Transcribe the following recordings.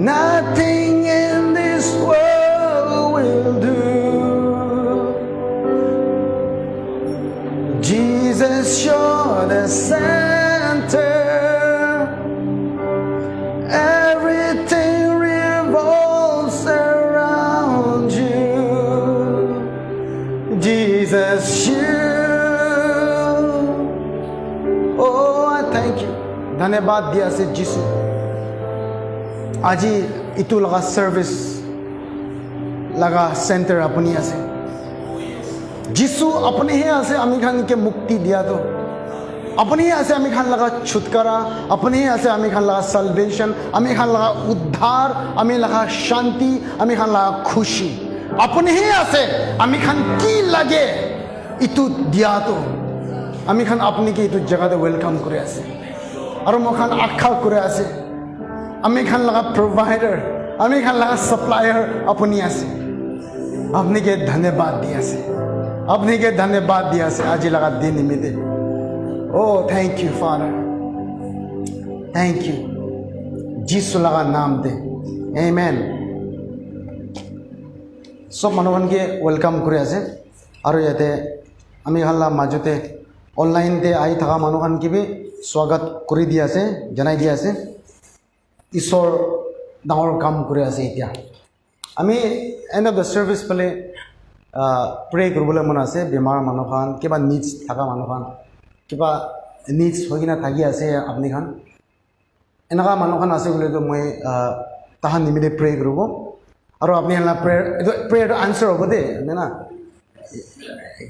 Nothing in this world will do. Jesus, you're the center. Everything revolves around you. Jesus, you. Oh, I thank you. धन्यवाद दिया से जिसु आज इतु लगा सर्विस लगा सेंटर अपनी से जिसु अपने ही से अमी खान के मुक्ति दिया तो अपने ही से अमी खान लगा छुटकारा अपने ही से अमी खान लगा सल्वेशन अमी खान लगा उद्धार अमी लगा शांति अमी खान लगा खुशी अपने ही से अमी खान की लगे इतु दिया तो अमी खान अपनी के इतु जगह दे वेलकम करे से और मोखान आखा करे से अमी खान लगा प्रोवाइडर अमी खान लगा सप्लायर अपनी से अपने के धन्यवाद दिया से अपने के धन्यवाद दिया से आज लगा दिन निमित्ते oh thank you father thank you जिसु लगा नाम दे आमेन सब मनोहन के वेलकम करे से और याते अमी खान लगा माजुते ऑनलाइन ते आई थका मनोहन की भी स्वागत करी दिया से जनाई दिया से ईश्वर डांगर काम करे আছে এতিয়া আমি এন্ড অফ দ্য সার্ভিস পলে প্রে কৰিবলৈ মন আছে বেমাৰ মানুহখান কিবা নিডস থাকা মানুহখান কিবা নিডস হইনা থাকি আছে আপনি খান এনেকা মানুহখান আছে বলে তো মই তাহা নিমিতে প্রে কৰিব আৰু আপনি হলা প্রেয়ার আনসার হ'ব দে না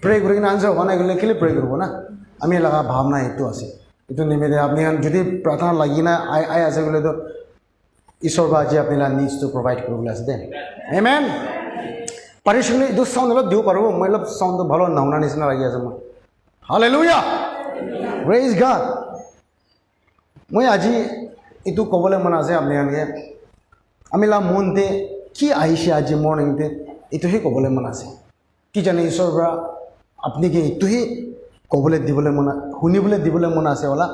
প্রে কৰি কিনে আনসার হ'ব না গলে কেলে প্রে কৰিব না আমি লগা ভাৱনা এটো আছে এটো নিমিতে আপনি যদি প্ৰাৰ্থনা লাগি না আই আছে বলে তো ईश्वर बाजी अपने नीड्स तो प्रोवाइड करूँ दे आमेन परिश्रमी दो साउंड लो दियो पारो मतलब साउंड तो भलो नाउना निसना लगी আছে মই हालेलुया प्रेज गॉड মই আজি इतु কবলে মন আছে আপনি আনকে আমিলা মনতে কি আইছে আজি মর্নিং তে इतु হি কবলে মন আছে কি জানে ঈশ্বর ব্রা আপনি কি इतु হি কবলে দিবলে মন শুনিবলে দিবলে মন আছে ওলা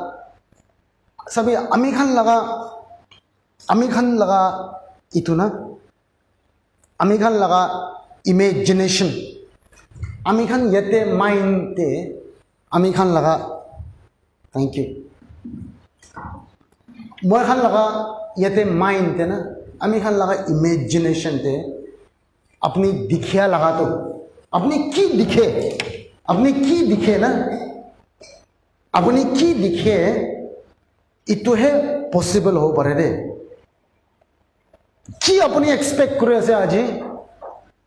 সবই আমি খান लगा इतु ना আমি খান लगा इमेजिनेशन আমি খান येते माइंड ते আমি খান लगा थैंक यू মই খাन लगा येते माइंड ते ना আমি খাन लगा इमेजिनेशन ते अपनी दिखिया लगा तो अपनी की दिखे ना अपनी की दिखे इतु है पॉसिबल हो पारे दे কি আপনি এক্সপেক্ট করে আছে আজি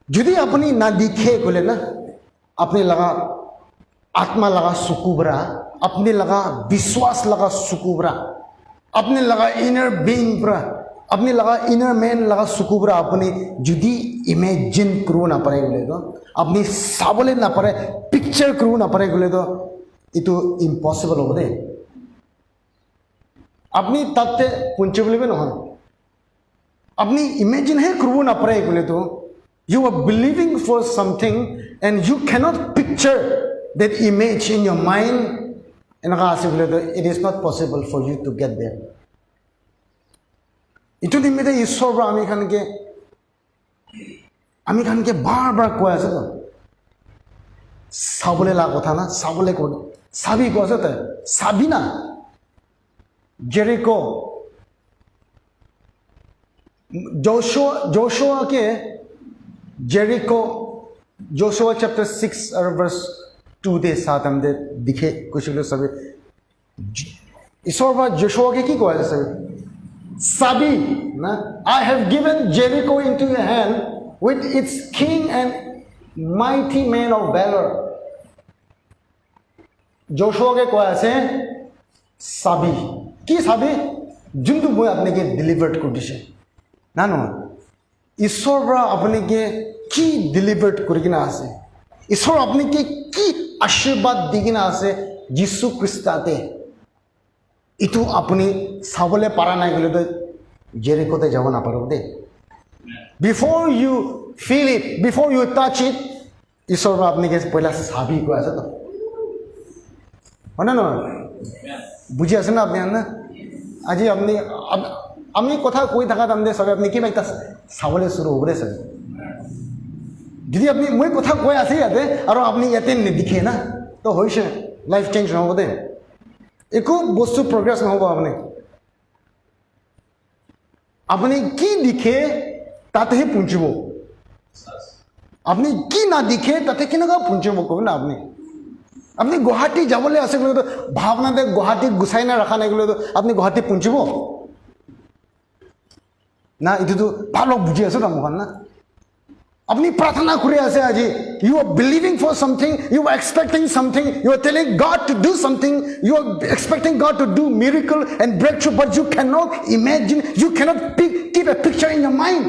যদি আপনি না দিখে গলে না আপনি লাগা आत्मा लगा सुकुबरा अपने लगा विश्वास लगा सुकुबरा अपने लगा इनर बीइंग ब्रा अपने लगा इनर मैन लगा सुकुबरा अपने जुदी इमेजिन करू ना पड़े गले तो अपनी साबले ना पड़े पिक्चर करू ना पड़े गले तो इतो इम्पॉसिबल हो दे अपनी तत्ते पुंचबले में नहीं अपनी इमेजिन है करू ना पड़े गले तो you are believing for something and you cannot picture that image in your mind and it is not possible for you to get there itu nimite ishwar bra ami khan ke bar bar koi ase to sabole la kotha na sabole ko sabi ko ase ta sabi na Jericho Joshua के Jericho Joshua chapter 6 और verse 2 दे साथ हम दे दिखे कुछ लोग सभी ईश्वर बात Joshua के की कोई सभी सभी ना I have given Jericho into your hand with its king and mighty men of valor Joshua के कोई ऐसे सभी की सभी जिंदु बोय अपने के डिलीवर्ड को दिशे ना नो ईश्वर बरा अपने के की डिलीवर्ड करकिना आसे ईश्वर अपने के की आशीर्वाद दिगिना आसे यीशु ख्रिस्ताते इतु अपनी साबले पारा नहीं गले तो जेरिको ते जावना पारो दे before you feel it before you touch it ईश्वर बरा अपने के पहला साबी को ऐसा तो होना ना बुझे ऐसा ना अपने अंदर आज अपने আমি কথা কৈ থাকা তাৰমানে সবে আপুনি কিবা এটা চাবলৈ শুরু হ'ব দে চাগে যদি আপনি মই কথা কৈ আছে ইয়াতে আৰু আপুনি ইয়াতে নেদেখে না তো হৈছে লাইফ চেঞ্জ নহ'ব দে একো বস্তু প্ৰগ্ৰেছ নহ'ব আপুনি কি দেখে তাতেহে পৌঁছিব আপনি কি না দেখে তাতে কেনেকুৱা পৌঁছিব ক'ব না আপনি গুৱাহাটী যাবলৈ আছে গ'লেতো ভাৱনাতে গুৱাহাটীত গুচাই না ৰখা নাই গ'লেতো আপুনি গুৱাহাটী পৌঁছিব না এইটোতো ভাল বুজি আছো না মোখান না আপনি প্ৰাৰ্থনা কৰি আছে আজি you are believing for something you are expecting something you are telling God to do something you are expecting God to do miracle and breakthrough but you can not imagine you can not keep a picture in your mind.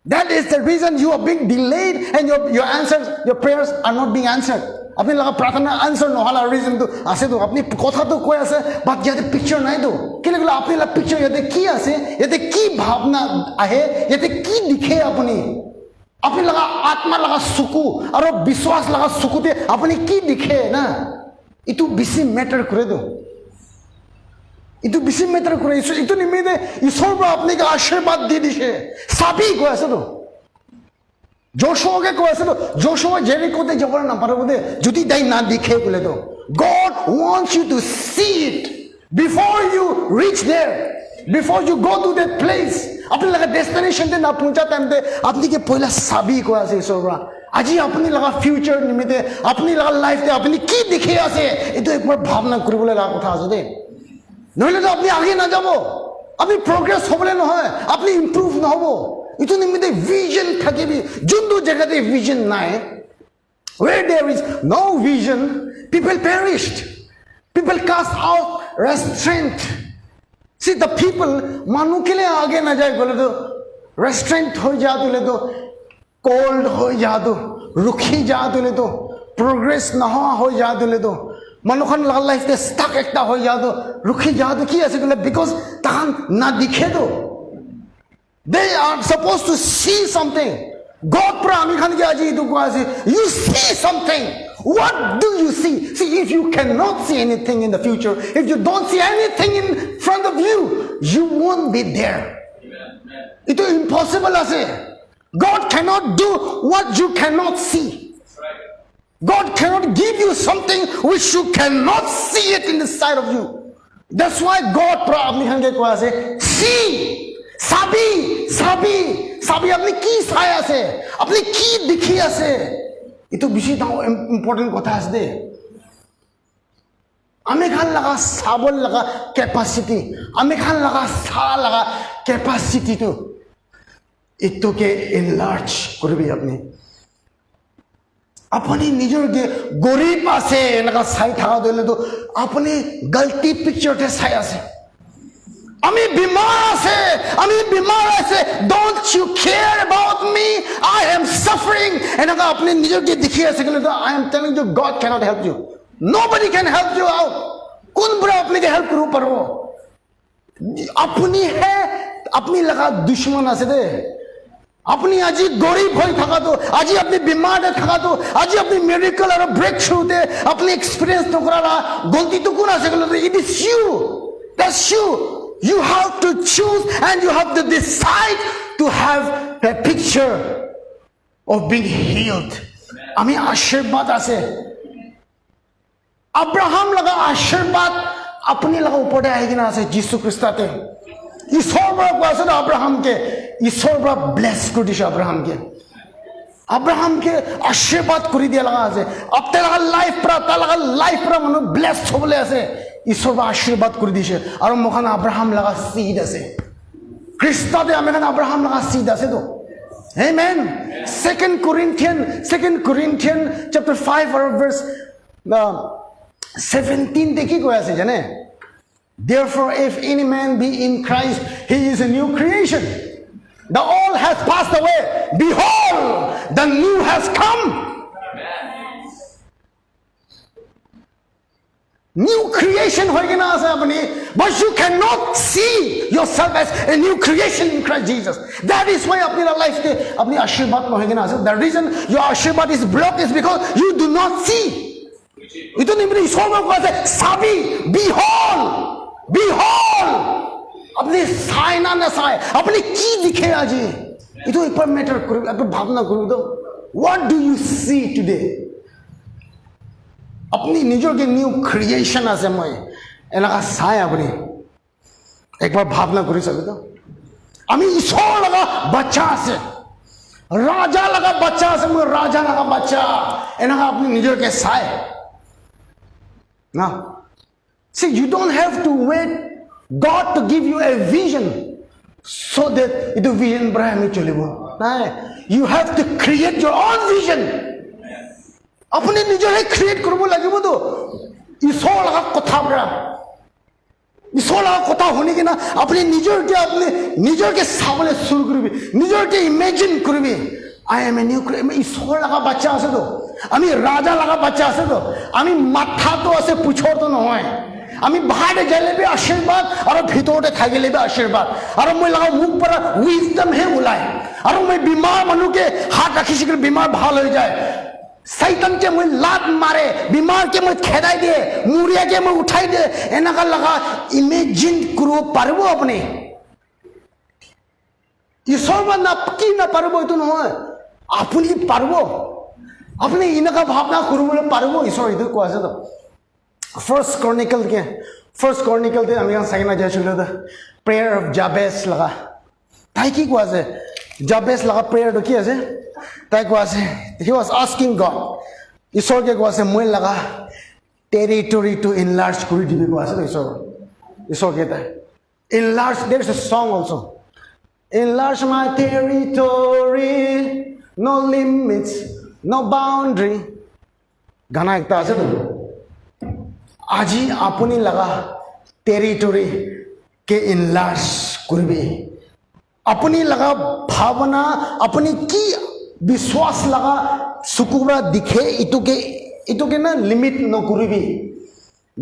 That is the reason you are being delayed and your answers, your prayers are not being answered. আপনি লাগা প্রার্থনা answer নহলা reason তো আছে তো আপনি কথা তো কই আছে বাট ইয়াতে পিকচার নাই তো কি লাগলা আপনি লা পিকচার ইয়াতে কি আছে ইয়াতে কি ভাবনা আহে ইয়াতে কি দিখে আপনি লাগা আত্মা লাগা সুকু আর বিশ্বাস লাগা সুকুতে আপনি কি দিখে না ইটু বেশি ম্যাটার করে দো ইটু বেশি ম্যাটার করে ইটু নিমিতে ঈশ্বর আপনাকে আশীর্বাদ দিয়ে দিছে সাবি কই আছে তো जोशुआকে কৈ আছে তো जोशुआ জেরিকোতে যাবার না পারবো দে যদি তাই না দেখে বলে তো God wants you to see it before you reach there before you go to that place আপনি লাগা ডেস্টিনেশন তে না পৌঁছা টাইম তে আপনি কে পয়লা সাবি কৈ আছে ঈশ্বররা আজি আপনি লাগা ফিউচার নিমিতে আপনি লাগা লাইফ তে আপনি কি দেখে আছে এটো একবার ভাবনা করিবলে লাগা কথা আছে দে নইলে তো আপনি আগে না যাব আপনি প্রোগ্রেস হবলে নহয় আপনি ইমপ্রুভ না হবো ইটো নিমিতে ভিজন থাকিবি যোনটো জায়গাতে ভিজন নাই where there is no vision people perished people cast out restraint see the people মানু কেলে আগে না যায় বলে তো restraint हो जा তুলে তো cold हो जा तो रुखी जा तुले तो progress না हो जा तुले तो মানুখন লাইফ তে স্টাক একটা हो जा तो रुखी जा तो কি আছে বলে because তাহান না দিখে তো they are supposed to see something God pra ami khan ke aji tu ko ase you see something what do you see see if you cannot see anything in the future if you don't see anything in front of you you won't be there it is impossible ase God cannot do what you cannot see God cannot give you something which you cannot see it in the side of you that's why God pra ami khan ke ko ase see সাবি সাবি সাবি আপনি কি চাই আছে আপনি কি দেখি আছে এটো বেশি দাও ইম্পর্টেন্ট কথা আছে দে আমি খান লাগা সাবল লাগা ক্যাপাসিটি আমি খান লাগা সা লাগা ক্যাপাসিটি তো এটোকে এনলার্জ করবি আপনি নিজের যে গরিব আছে লাগা চাই থাকা দিলে তো আপনি গলতি পিকচারতে চাই আছে আমি বিমার আছে don't you care about me I am suffering এনেকা আপনি নিজেকে দেখিয়ে আছে কিন্তু I am telling you God cannot help you nobody can help you out কোন বড় আপনাকে হেল্প করব পারবো আপনি হে আপনি লাগা দুশমন আছে দে আপনি আজি গরিব হয়ে থাকা তো আজি আপনি বিমার থাকা তো আজি আপনি মিরাকল আর ব্রেক থ্রুতে আপনি এক্সপেরিয়েন্স তো করা গলতি তো কোন আছে কিন্তু it is you that's you You have to choose and you have to decide to have a picture of being healed. Ami ashirbat ase. Abraham laga ashirbat apni laga upor de aayegi na ase Jisu Christate. Ishor bra ko ase Abraham ke Ishor bra bless kori dishe Abraham ke ashirbat kori diya laga ase. Ab te laga life pra manu blessed hobole ase. ঈশ্বর আশীর্বাদ করে দিছে আর মোখানে Abraham লাগা seed আছে খ্রিস্টাতে আমেখানে Abraham লাগা seed আছে তো amen 2 Corinthians chapter 5 or verse 17 তে কি কই আছে জানে therefore if any man be in Christ he is a new creation the old has passed away behold the new has come new creation hoye gina ase apni but you cannot see yourself as a new creation in Christ Jesus that is why apni life te apni ashirbat hoye gina ase the reason your ashirbat is blocked is because you do not see ito nimri ishor ko ase sabi behold আপনি চায় না নাচায়, আপনি কি দেখে আজি এইটো একবাৰ মেটাৰ কৰিব, একবাৰ ভাৱনা কৰিব তো। What do you see today? আপনি নিজৰ যে নিউ ক্ৰিয়েশ্যন আছে, মই এনেকুৱা চাই আপুনি একবাৰ ভাৱনা কৰি চাব তো। আমি ঈশ্বৰ লগা বাচ্চা আছে, ৰাজা লগা বাচ্চা আছে, মই ৰাজা লগা বাচ্চা, এনেকুৱা আপুনি নিজকে চাই না। See, you don't have to wait God to give you a vision so that itu vision পৰা আমি চলিব নাই। You have to create your own vision. আপুনি নিজৰে ক্ৰিয়েট কৰিব লাগিবতো। ঈশ্বৰ লগা কথা পৰা, ঈশ্বৰ লগা কথা শুনি কিনা আপুনি নিজৰকে চাবলৈ শুৰু কৰিবি, নিজৰকে ইমেজিন কৰিবি। I am a new creation. ঈশ্বৰ লগা বাচ্চা আছে তো, আমি ৰাজা লগা বাচ্চা আছে তো, আমি মাথাটো আছে, পুছৰটো নহয়। আমি বাহিৰে যাইলেবি আশীৰ্বাদ আৰু ভিতৰতে থাকিলেবি আশীৰ্বাদ। আৰু মই লগা মুখ পৰা উইজডম হে ওলায়। আৰু মই বিমাৰ মানুহকে হাত ৰাখিছে, বিমাৰ ভাল হৈ যায়। শৈতানকে মই লাত মাৰে, বিমাৰকে মই খেদাই দিয়ে, মুৰিয়াকে মই উঠাই দিয়ে। এনেকুৱা লগা ইমেজিন কৰিব পাৰিব আপুনি? ঈশ্বৰ বা কি নাপাৰিব এইটো নহয়, আপুনি পাৰিব। আপুনি এনেকুৱা ভাৱনা কৰিবলৈ পাৰিব, ঈশ্বৰ এইটো কোৱা আছে তো। ফাৰ্ষ্ট কৰ্নিকেলতে আমি চাই না যাইছিলোঁ প্ৰেয়াৰ অফ জাবেছ লগা। তাই কি কোৱা আছে? জাবেছ লগা প্ৰেয়াৰটো কি আছে? তাই কোৱা আছে, হি ৱাজ আস্কিং গড, ঈশ্বৰকে কোৱা আছে মই লগা টেৰিটৰিটো ইনলাৰ্জ কৰি দিবি কোৱা আছে ঈশ্বৰকে। তাই enlarge, there is a song also', enlarge my territory, no limits, no boundary, গানা একটা আছে তো। আজি আপুনি লগা টেৰিটৰি কে ইনলাৰ্জ কৰিবি। আপুনি লগা ভাৱনা, আপুনি কি বিশ্বাস লগা চকুৰা দিখে ইটোকে না লিমিট নকৰিবি,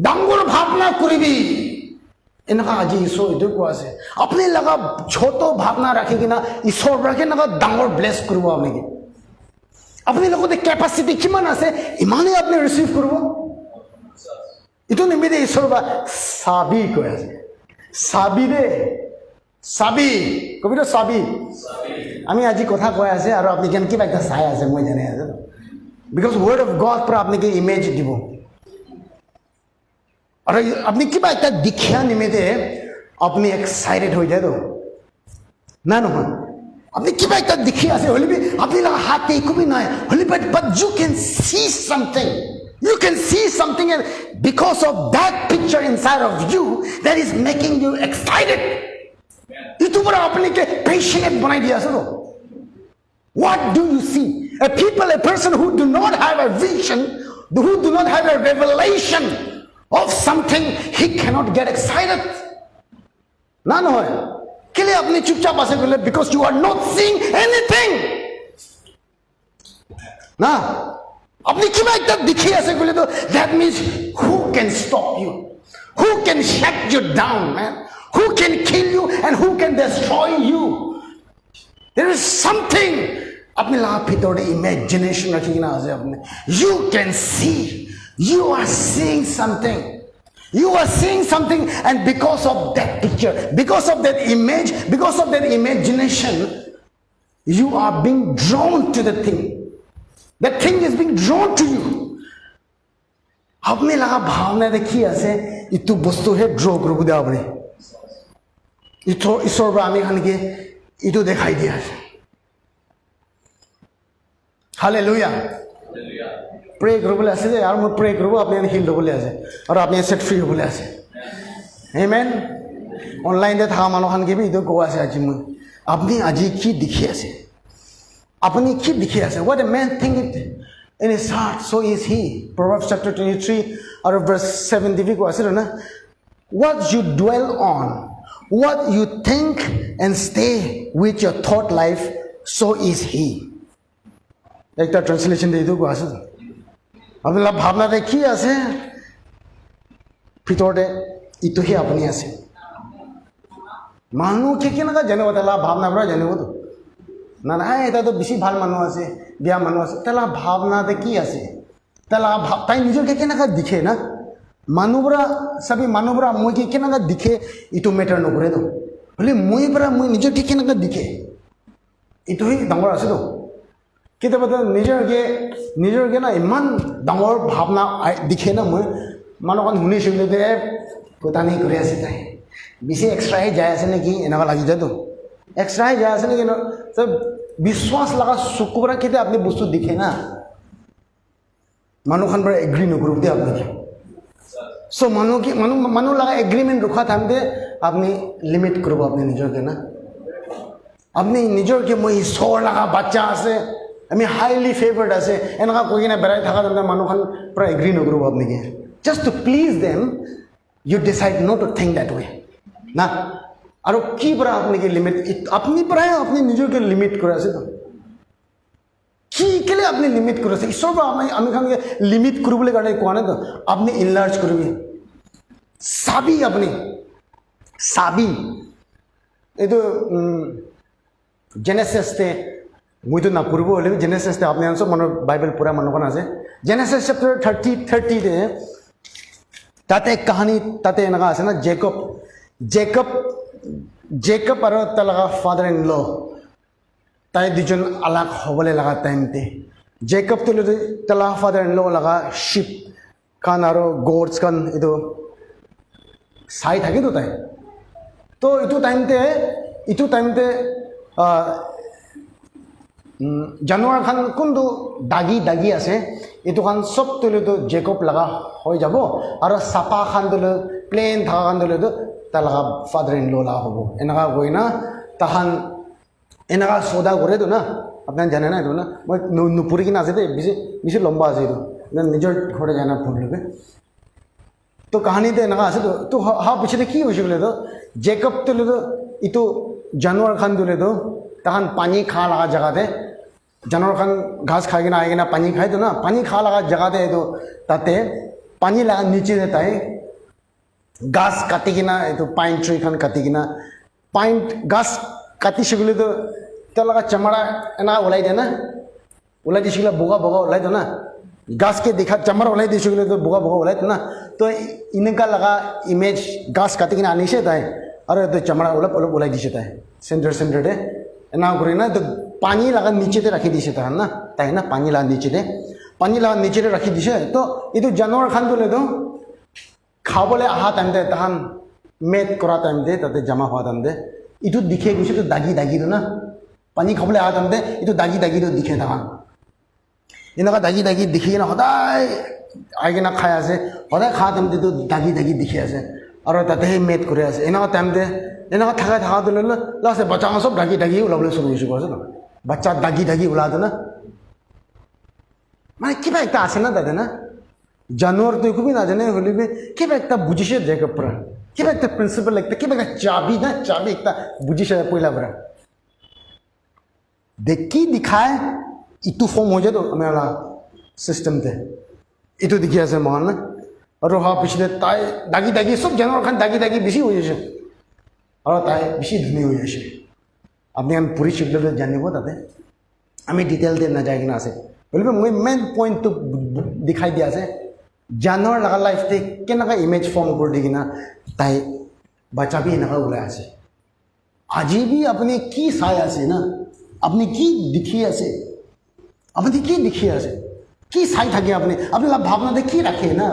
ডাঙৰ ভাৱনা কৰিবি। এনেকুৱা আজি ঈশ্বৰ এইটো কোৱা আছে। আপুনি লগা ছোট ভাৱনা ৰাখি কিনা ঈশ্বৰ ৰাখি এনেকুৱা ডাঙৰ ব্লেছ কৰিব। আপুনি লগতে কেপাচিটি কিমান আছে ইমানেই আপুনি ৰিচিভ কৰিব। এইটো নিমিতে ঈশ্বৰ বা চাবি কৈ আছে, চাবি দে, চাবি কবিটো চাবি। আমি আজি কথা কৈ আছে আৰু আপুনি কেন কিবা এটা চাই আছে, মই জানি আছে। বিকজ ৱৰ্ড অফ গড পৰা আপোনাক ইমেজ দিব। আৰু আপুনি কিবা এটা দীক্ষা নিমিতে আপুনি এক্সাইটেড হৈ যায় তো না নহয়। আপনি কিবা একটা দেখি আছে হলে আপনি হাতে একবি নাই হলে but you can see something, you can see something, and because of that picture inside of you that is making you excited, itu pura apne ke passionate banai diya ase. What do you see? A person who do not have a vision, who do not have a revelation of something, he cannot get excited. Na no hai ke liye apne chupchap ase bole, because you are not seeing anything na. अपनी कितना एक दिखी ऐसे बोले तो that means who can stop you, who can shut you down, man, who can kill you and who can destroy you. There is something अपने लाभ भीतर imagination रखी ना आजे अपने. You can see, you are seeing something, you are seeing something, and because of that picture, because of that image, because of that imagination, you are being drawn to the thing. That thing is being drawn to you. अपने लगा भावना देखी ऐसे इतु बस्तु है draw करो बुद्ध आपने इतो इसोर बामी खाने के इतु दिखाई दिया है. हालेलुया. प्रे करो बोले ऐसे यार मैं प्रे करो आपने हील बोले ऐसे और आपने सेट फ्री बोले ऐसे. आमेन. ऑनलाइन दे था मानो खाने के भी इतु गोवा से आज मैं अपनी अजी की दिखी ऐसे अपनी की दिखी ऐसे. What a man thinketh in his heart, so is he. Proverbs chapter 23 or verse 70 को ऐसे ना. What you dwell on, what you think and stay with your thought life, so is he. एक तो ट्रांसलेशन दे दो को ऐसे. अपने ला भावना देखी ऐसे फितोड़े इतो ही अपनी ऐसे. मानो क्या ना का जने होता ला भावना बड़ा जने होता না না এটা তো বেশি ভাল মানুষ আছে, বিয়া মানুষ আছে, তাহলে ভাবনাতে কি আছে, তাহলে তাই নিজকে কেনেকা দিখে না মানুহরা সবই মানুহরা মই কেনেকা দিখে ইটো মেটার নকরে তো. बोले मुई परा मुई निजर के केना दिखे इतो ही डांगर आसे तो केते बता निजर के ना इमान डांगर भावना दिखे ना मुई मानोकन हुनी सुनले दे पता नहीं करे आसे ताई बिसे एक्स्ट्रा ही जाय आसे नेकी एनाका लागि जाय तो एक्स्ट्रा ही जाय आसे नेकी सब विश्वास लगा सुकुरा केते आपने वस्तु दिखे ना मानुखान पर एग्री नकरो दे आपने सो मानु लगा एग्रीमेंट रखा था हमदे आपने लिमिट करो अपने निजर के ना अपने निजर के मैं ईश्वर लगा बच्चा आसे আমি হাইলি ফেভার্ড আছে এনেকা কই কিনা বেড়াই থাকা ধৰণে মানুহখন প্ৰায় এগ্ৰি নকৰিব আপোনালোকে just to please them you decide not to think that way না আৰু কি পৰা আপোনালোকে লিমিট আপুনি প্ৰায় আপুনি নিজকে লিমিট কৰি আছে তো কি কেলে আপুনি লিমিট কৰি আছে ঈশ্বৰ পৰা আমি খানকে লিমিট কৰিবলৈ কাৰণে কোৱা নাই তো আপুনি ইনলাৰ্জ কৰিবি চাবি এইটো জেনেসিসতে मुझे तो ना पूर्व बोले जेनेसिस आपने आंसर मनो बाइबल पूरा मनो कौन आसे जेनेसिस चैप्टर 30 दे ताते एक कहानी ताते नगा आसे ना जेकब और तलगा फादर इन लॉ ताई दिजन अलग होबले लगा टाइम ते जेकब तो तला फादर इन लॉ लगा शिप कान और गोड्स कान इतो साई था तो ताई तो इतो टाइम ते জানুৱাৰ খান কোনটো দাগি আছে এটো খান সব তুলে তো জেকব লাগা হৈ যাব আৰু সাপা খান তুলে প্লেন থাকা খান তুলে তো তা লাগা ফাদার ইন ল লাগা হ'ব এনেকা কই না তাহান এনেকা সদা কৰে তো না আপনার জানে না তো না মই নুপুরি কিনা আছে দে বেশি লম্বা আছে তো নিজের ঘরে যায় না ফুলবে তো কাহিনীতে এনেকা আছে তো হা পিছতে কি হয়েছিল তো জেকব তুলে তো ইটো জানুৱাৰ খান তুলে তো तहन पानी खा लगा जगह दे जानवर खान घास खाए ना आएगा ना पानी खाए तो ना पानी खा लगा जगह दे तो ताते पानी लगा नीचे देता है घास काटी की ना तो पाइन ट्री खान काटी की ना पाइन घास काटी शिकले तो लगा चमड़ा ना उलाई दे ना उलाई दी शिकला बोगा उलाई दो ना घास के दिखा चमड़ा उलाई दी शिकले तो बोगा उलाई दो ना तो इनका लगा इमेज घास काटी की ना नीचे था अरे तो चमड़ा उलाई दी है सेंटर दे ना करे ना तो पानी लगा नीचे दे रखी दिसे था ना ताई ना पानी लगा नीचे दे रखी दिसे तो ये जानवर खान तो ले दो खाबले आहा टाइम दे तहन मेट करा टाइम दे ताते जमा हुआ टाइम दे इतो दिखे गुसे तो दागी तो ना पानी खाबले आहा टाइम दे इतो दागी तो दिखे तहन इनका दागी दिखे ना सदाय आगे ना खाय आसे सदाय खा टाइम दे तो दागी दिखे आसे और ताते मेट करे आसे इनका टाइम दे এনেকা থাকা দিলে লাষ্টে বাচ্চা সব দাগি ওলাবলৈ শুরু হয়েছে করছে না বাচ্চা দাগি ওলা দে না মানে কিবা একটা আছে না তাতে না জানোয়ার তো খুবই না জানে হলে কিবা একটা বুঝিছে জেকব পৰা কিবা একটা প্রিন্সিপাল একটা কিবা একটা চাবি একটা বুঝিছে পয়লা পৰা দেখি দিখায় ইটো ফর্ম हो जाए तो हमारा सिस्टम थे इतो दिखी আছে মহান না আর হা পিছলে তাই দাগি সব জানোয়ার খান দাগি বেশি হয়ে যাচ্ছে और ताई बेसि धुनी हो जाए अपनी हम पूरी शिफ्ट जानिब ताते आम डिटेल दे ना जाए आसे बोले मैं मेन पॉइंट तो दिखाई दिया से जानवर लगा लाइफ थे केना इमेज फॉर्म कर दी किना ताई बच्चा भी एना ओलाई आसे আজি भी अपनी की चाय आसे ना अपनी की दिखी आसे अपनी की दिखी आसे की चाय থাকে अपनी अपनी भावना दे की रखे ना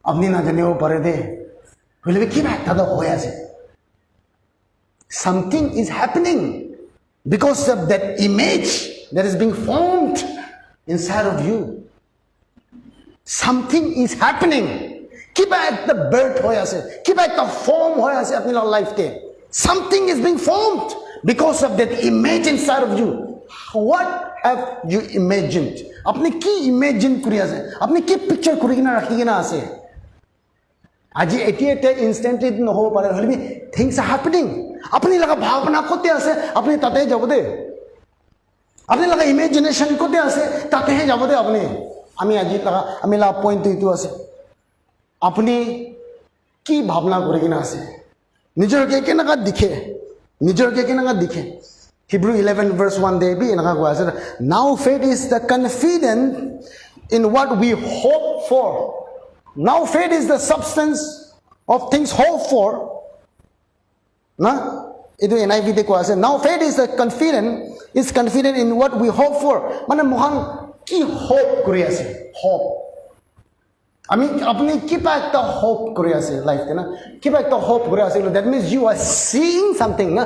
अपनी ना जानिब पारे दे बोले कि बैठा तो हो आसे something is happening because of that image that is being formed inside of you. Something is happening. Keep at the birth hoya se, keep at the form hoya se apni life te. Something is being formed because of that image inside of you. What have you imagined? Apni ki imagine kuri ase, apni ki picture kuri kina rakhi kina ase. आज eighty instantly न हो पारे हले भी things are happening अपनी लगा भावना को ते आसे अपनी ताते जब दे अपनी लगा इमेजिनेशन को ते आसे ताते है जब दे अपनी आमी आज लगा आमी ला पॉइंट तो आसे अपनी की भावना करे किना आसे निजर के केना दिखे Hebrew 11 verse 1 दे भी इनका को आसे now faith is the confidence in what we hope for. Now faith is the substance of things hoped for, না এইটো NIV-তে কোৱা আছে now faith is confident in what we hope for মানে মহান কি হোপ কৰি আছে হোপ আপনি কিবা একটা হোপ করে আছে লাইফে না কিবা একটা হোপ করে আছে that means you are seeing something না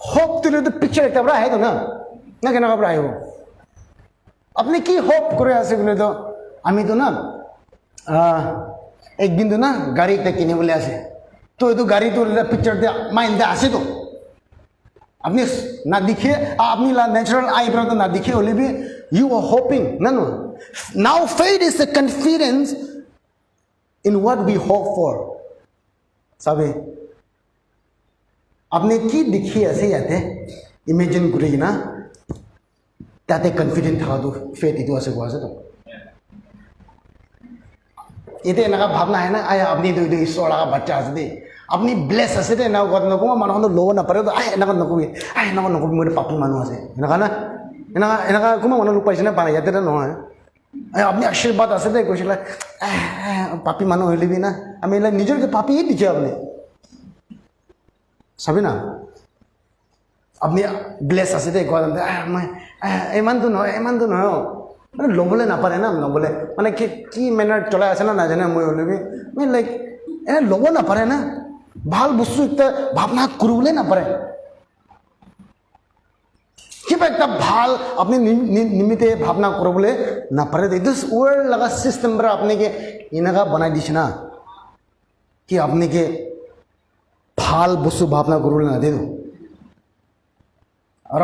হোপ তুলে তো পিকচার একটা বড় আহে তো না না কেন বড় আহে আপনি কি হোপ করে আছে বলে তো আমি তো না একদিন তো না গাড়ি একটা কিনে বলে আছে তো এই তো গাড়ি তো পিকচার দিয়ে মাইন্ডে আসে তো আপনি না দেখে আপনি ন্যাচারাল আই पर तो ना दिखे ओले भी you are hoping no now faith is the confidence in what we hope for sabe আপনি কি দেখি আছে ইয়াতে ইমেজিন করে না তাতে কনফিডেন্ট থাকা তো ফেথ ইটো আছে কোৱা আছে তো এতে এনেকা ভাবনা আহে না আপনি তো ঈশ্বৰ লগা বাচ্চা আছে দেই আপনি ব্লেছ আছে দেই না কথা নকওঁ মানুহটো ল'ব নাপাৰে তো এনেকা নকবি এনেকা নকবি মোৰ পাপী মানুহ আছে এনেকা না এনেকা কোনো মানুহ লোক পাইছে না পায় ইয়াতে নহয় আপনি আশীৰ্বাদ আছে দেই কৈছিলে পাপী মানুহ হলিবি না আমি নিজৰকে পাপীয়ে দিছে আপনি চাবি না আপনি ব্লেছ আছে দেই কোৱা মই ইমানটো নহয় মানে ল'বলৈ নাপাৰে না নবলে মানে কি মেনাৰ চলাই আছে না নাজানে মই হলিবি মানে লাইক এনে ল'ব নাপাৰে না ভাল বস্তু একটা ভাবনা কৰিবলৈ নাপাৰে কিবা একটা ভাল আপনি নিমিতে ভাবনা কৰিবলৈ নাপাৰে দিস ওয়ার্ল্ড লাগা সিস্টেম पर আপনি কে ইনাকা বনাই দিছে না কি আপনি কে ভাল বস্তু ভাবনা কৰিবলৈ না দেও আর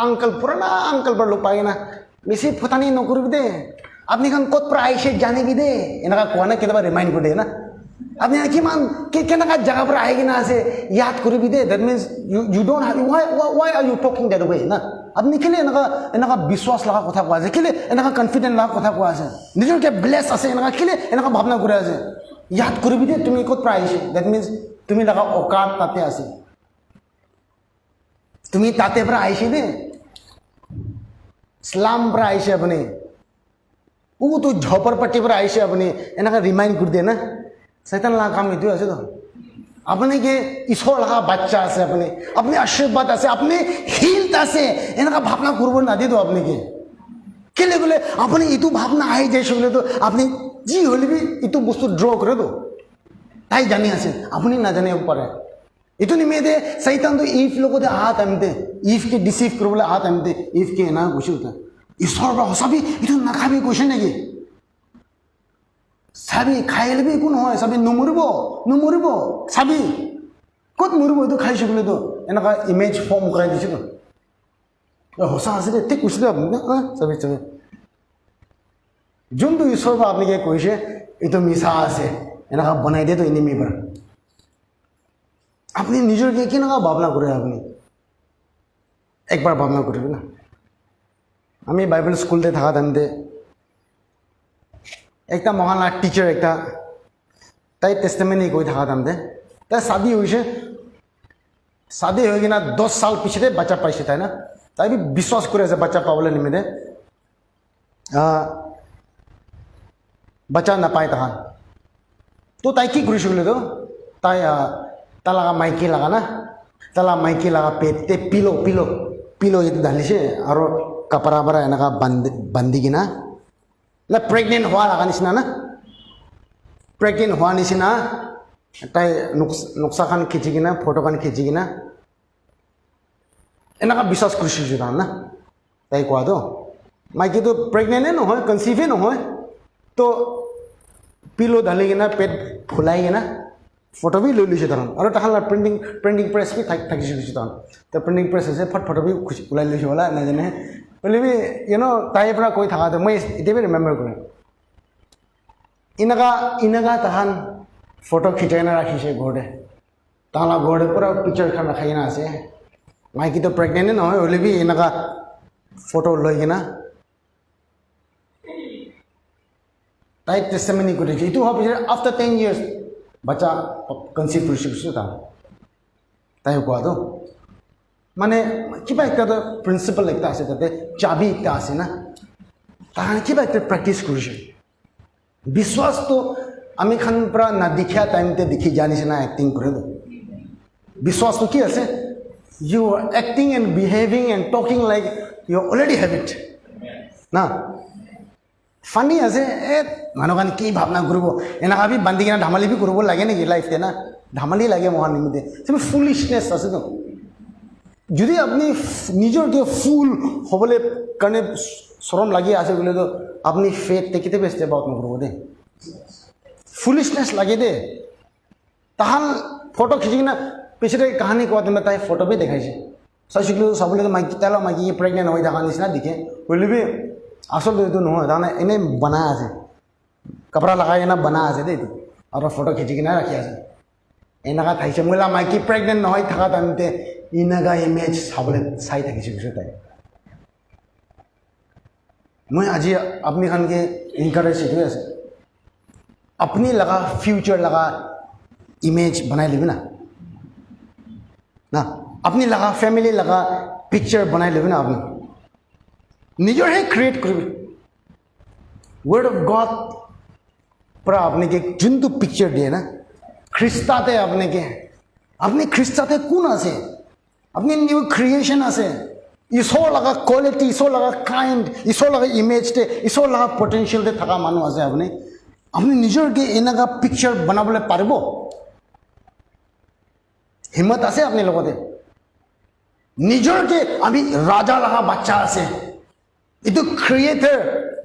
আঙ্কেল পুরানা আঙ্কেল पर लोग पाए ना বেশি ফতানি নকৰিবি দে আপনি খান ক'ত পৰা আইছে জানিবি দে এনেকা কোৱা না কেতিয়াবা ৰিমাইণ্ড কৰি দে না আপনি কিমান কেনেকা জায়গা পৰা আহি কিনা আছে ইয়াদ কৰিবি দে that means you don't have why are you talking that way না আপনি কেলে এনেকা বিশ্বাস লগা কথা কোৱা আছে কেলে এনেকা কনফিডেন্ট লগা কথা কোৱা আছে নিজৰকে ব্লেছ আছে এনেকা কেলে এনেকা ভাবনা কৰি আছে ইয়াদ কৰিবি দে তুমি ক'ত পৰা আহিছে দ্যাট মিনস তুমি লগা অকাত তাতে আছে তুমি তাতে পৰা আহিছে দে ইসলাম পৰা আহিছে আপুনি ও তো ঝপৰপট্টি পৰা আহিছে আপুনি এনেকা ৰিমাইণ্ড কৰি দিয়ে না শয়তান লাগা কাম এইটো আছে তো আপনি কি ঈশ্বৰ লগা বাচ্চা আছে আপনি আশীৰ্বাদ আছে আপনি হিলড আছে এনেকা ভাবনা কৰিব নাদি তো আপনি কি কেলে গলে আপনি ইটো ভাবনা আহি যাইছে বলে তো আপনি যি হলিবি ইটো বস্তু ড্র করে তো তাই জানি আছে আপনি না জানিব পাৰে इतो निमेदे शैतान तो इफ लोगों दे हाथ आमते इफ के डिसीव करबले हाथ आमते इफ के ना कुछ होता ईश्वर बा सभी इतो ना खाबी क्वेश्चन है सभी खाइले भी कोन হয় सभी नुमरिबो सभी কত মরিবো তো খাইছে বলে তো এনেকা ইমেজ ফর্ম করাই দিছে তো হসা আছে ঠিক কুছলে আপনি না সবই যোনটো ঈশ্বৰ বা আপনি কে কৈছে ইতো মিছা আছে এনেকা বনাই দে তো এনিমি পৰা আপনি নিজরকে কেনেকা ভাবনা করে আপনি একবার ভাবনা করবি না আমি বাইবেল স্কুলতে থাকা টাইমতে একটা মহান আর্ট টিচার একটা তাই টেস্টামেনি কৈ থাকা টাইমতে তাই শাদি হয়েছে শাদি হয়ে কিনা 10 সাল পিছতে বাচ্চা পাইছে তাই না তাই বি বিশ্বাস করে আছে বাচ্চা পাবলে নিমিতে বাচ্চা না পায় তাহান তো তাই কি করেছিল তো তাই তালাকা মাইকি লাগা না তালা মাইকি লাগা পেটতে পিলো itu ঢালিছে আৰু কাপড়া বাৰা এনেকা বান্ধি কিনা না প্ৰেগনেন্ট হোৱা লাগা নিচিনা না প্ৰেগনেন্ট হোৱা নিচিনা তাই নকশা খান খিচি কিনা ফটো খান খিচি কিনা এনেকা বিশ্বাস কৰিছিল না তাই কোৱা তো মাইকি তো প্ৰেগনেন্টে নহয় কনসিভে নহয় তো পিলো ঢালি কিনা পেট ফুলাই কিনা ফটো भी লৈ লৈছে তাহান আৰু তাহান প্ৰিণ্টিং প্ৰেছ भी থাকিছে তাহান তো প্ৰিণ্টিং প্ৰেছ আছে ফটো भी ওলাই লৈছে বলা নাজানে বলে भी তাইৰ পৰা কৈ থাকা মই এতিয়া ৰিমেম্বাৰ কৰিম ইনাকা তাহান ফটো খিচাই না ৰাখিছে ঘৰতে তাহান ঘৰতে পুৰা পিকচাৰ খান ৰাখাই কিনা আছে মাইকি তো প্ৰেগনেণ্টে নহয় হ'লে भी এনেকা ফটো লৈ কিনা তাই টেষ্টামেনি কৰিছে এইটো হোৱাৰ পিছত আফটাৰ 10 years बच्चा कन्सिव কৰিছে তা তাই কোৱা তো মানে কিবা একটা তো প্ৰিন্সিপল একটা আছে তাতে চাবি একটা আছে না তাহান কিবা একটা প্ৰেক্টিছ কৰিছে বিশ্বাস তো আমি খান পৰা না দেখিয়া টাইমতে দেখি জানিছে না এক্টিং কৰে তো বিশ্বাস তো কি আছে you are acting and behaving and talking like you already have it না ফানি আছে মানুহ কাৰণে কি ভাৱনা কৰিব এনেকুৱা বি বান্ধি কিনে ধামালি বি কৰিব লাগে নেকি লাইফতে না ধামালি লাগে মহান নিমিত্তে তুমি ফুলিশনেছ আছে তো যদি আপুনি নিজৰ কিয় ফুল হ'বলৈ কাৰণে চৰম লাগি আছে বোলে তো আপুনি ফেথ কেতিয়াবা ষ্টেপ আউট নকৰিব দেই ফুলিশনেছ লাগে দে তাহান ফটো খিচি কিনে পিছতে কাহানী কোৱা তুমি তাই ফটো বি দেখাইছে চাইছিলোঁ চাবলৈ মাইকী তাইলৈ মাইকী প্ৰেগনেণ্ট হৈ থকা নিচিনা দেখে বুলিবি আচলতে এইটো নহয় তাৰমানে এনেই বনাই আছে কাপোৰা লগাই কিনে বনাই আছে দেই এইটো আৰু ফটো খিচি কিনে ৰাখি আছে এনেকুৱা থাকিছে মোলা মাইকী প্ৰেগনেণ্ট নহয় থকা টাইমতে এনেকুৱা ইমেজ চাবলৈ চাই থাকিছোঁ পিছত তাই মই আজি আপুনি খানকে ইনকাৰেজ এইটোৱে আছে আপুনি লগা ফিউচাৰ লগা ইমেজ বনাই ল'বি না আপুনি লগা ফেমিলি লগা পিকচাৰ বনাই ল'বি না আপুনি নিজৰহে ক্ৰিয়েট কৰিবি ৱৰ্ড অফ গড পৰা আপোনাকে যোনটো পিকচাৰ দিয়ে না খ্ৰীষ্টাতে আপুনি খ্ৰীষ্টাতে কোন আছে আপুনি নিউ ক্ৰিয়েশ্যন আছে ঈশ্বৰ লগা কোৱালিটি ঈশ্বৰ লগা কাইণ্ড ঈশ্বৰ লগা ইমেজতে ঈশ্বৰ লগা পটেঞ্চিয়েলতে থকা মানুহ আছে আপুনি নিজৰকে এনেকুৱা পিকচাৰ বনাবলৈ পাৰিব হিম্মত আছে আপুনি লগতে নিজৰকে আমি ৰাজা লগা বাচ্চা আছে এইটো ক্ৰিয়েটাৰ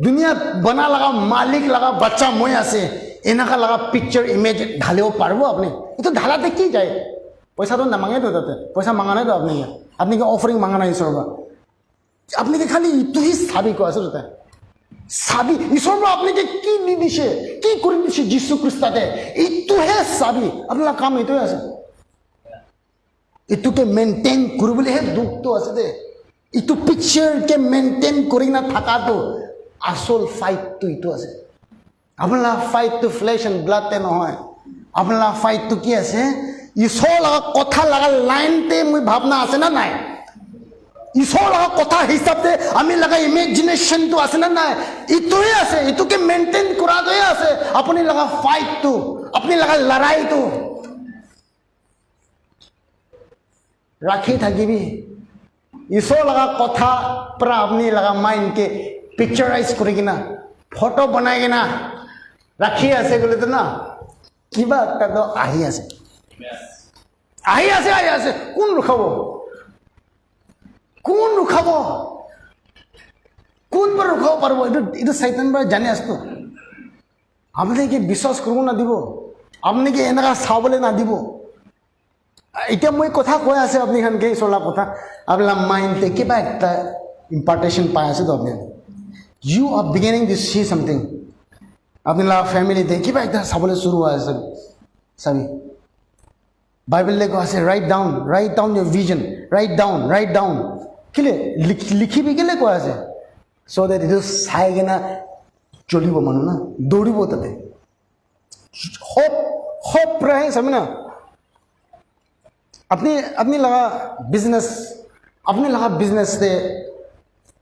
দুনিয়া বনা লগা মালিক লগা বাচ্চা মই আছে এনেকুৱা লগা পিকচাৰ ইমেজ ঢালিব পাৰিব আপুনি এইটো ঢালাতে কি যায় পইচাটো নামাঙেতো তাতে পইচা মাঙা নাইতো আপুনি কি অফাৰিং মাঙা নাই ঈশ্বৰৰ পৰা আপুনি খালি ইটোহি চাবি কোৱা আচলতে চাবি ঈশ্বৰৰ পৰা আপোনাক কি দি দিছে কি কৰি দিছে যীশু খ্ৰীষ্টতে এইটোহে চাবি আপোনাৰ কাম এইটোৱে আছে এইটোকে মেইনটেইন কৰিবলৈহে দুখটো আছে দে এইটো পিকচাৰকে মেইনটেইন কৰি কিনে থকাটো আচল ফাইটটো এইটো আছে আপোনাৰ ফাইটটো ফ্লেছ এণ্ড ব্লাডতে নহয় আপোনাৰ ফাইটটো কি আছে ঈশ্বৰ লগা কথা লগা লাইনতে মই ভাৱনা আছে না নাই ঈশ্বৰ লগা কথা হিচাপে আমি লগা ইমেজিনেশ্যনটো আছে না নাই এইটোৱে আছে এইটোকে মেইনটেইন কৰাটোৱে আছে আপুনি লগা ফাইটটো আপুনি লগা লৰাইটো ৰাখি থাকিবি ঈশ্বৰ লগা কথা পৰা আপুনি লগা মাইণ্ডকে পিকচাৰাইজ কৰি কিনা ফটো বনাই কিনা ৰাখি আছে গ'লেতো না কিবা এটাতো আহি আছে কোন ৰখাব কোন পৰা ৰখাব পাৰিব এইটো চাইতান পৰা জানি আছো আপুনি কি বিশ্বাস কৰিব নাদিব আপুনি কি এনেকুৱা চাবলৈ নাদিব এতিয়া মই কথা কৈ আছে আপুনি খানকে চলা কথা আপোনাৰ মাইণ্ডতে কিবা একটা ইম্পাৰ্টেশ্যন পাই আছে তো আপুনি you are beginning to see something আপোনাৰ ফেমিলিতে কিবা একটা চাবলৈ শুরু হৈ আছে চাবি বাইবেললে কৈ আছে ৰাইট ডাউন ইউৰ ভিজন ৰাইট ডাউন কেলে লিখিবি কেলে কৈ আছে চ' ডেট এইটো চাই কিনে চলিব মানুহ না দৌৰিব তাতে সব প্ৰায় চাবি না আপনি লগা বিজনেসতে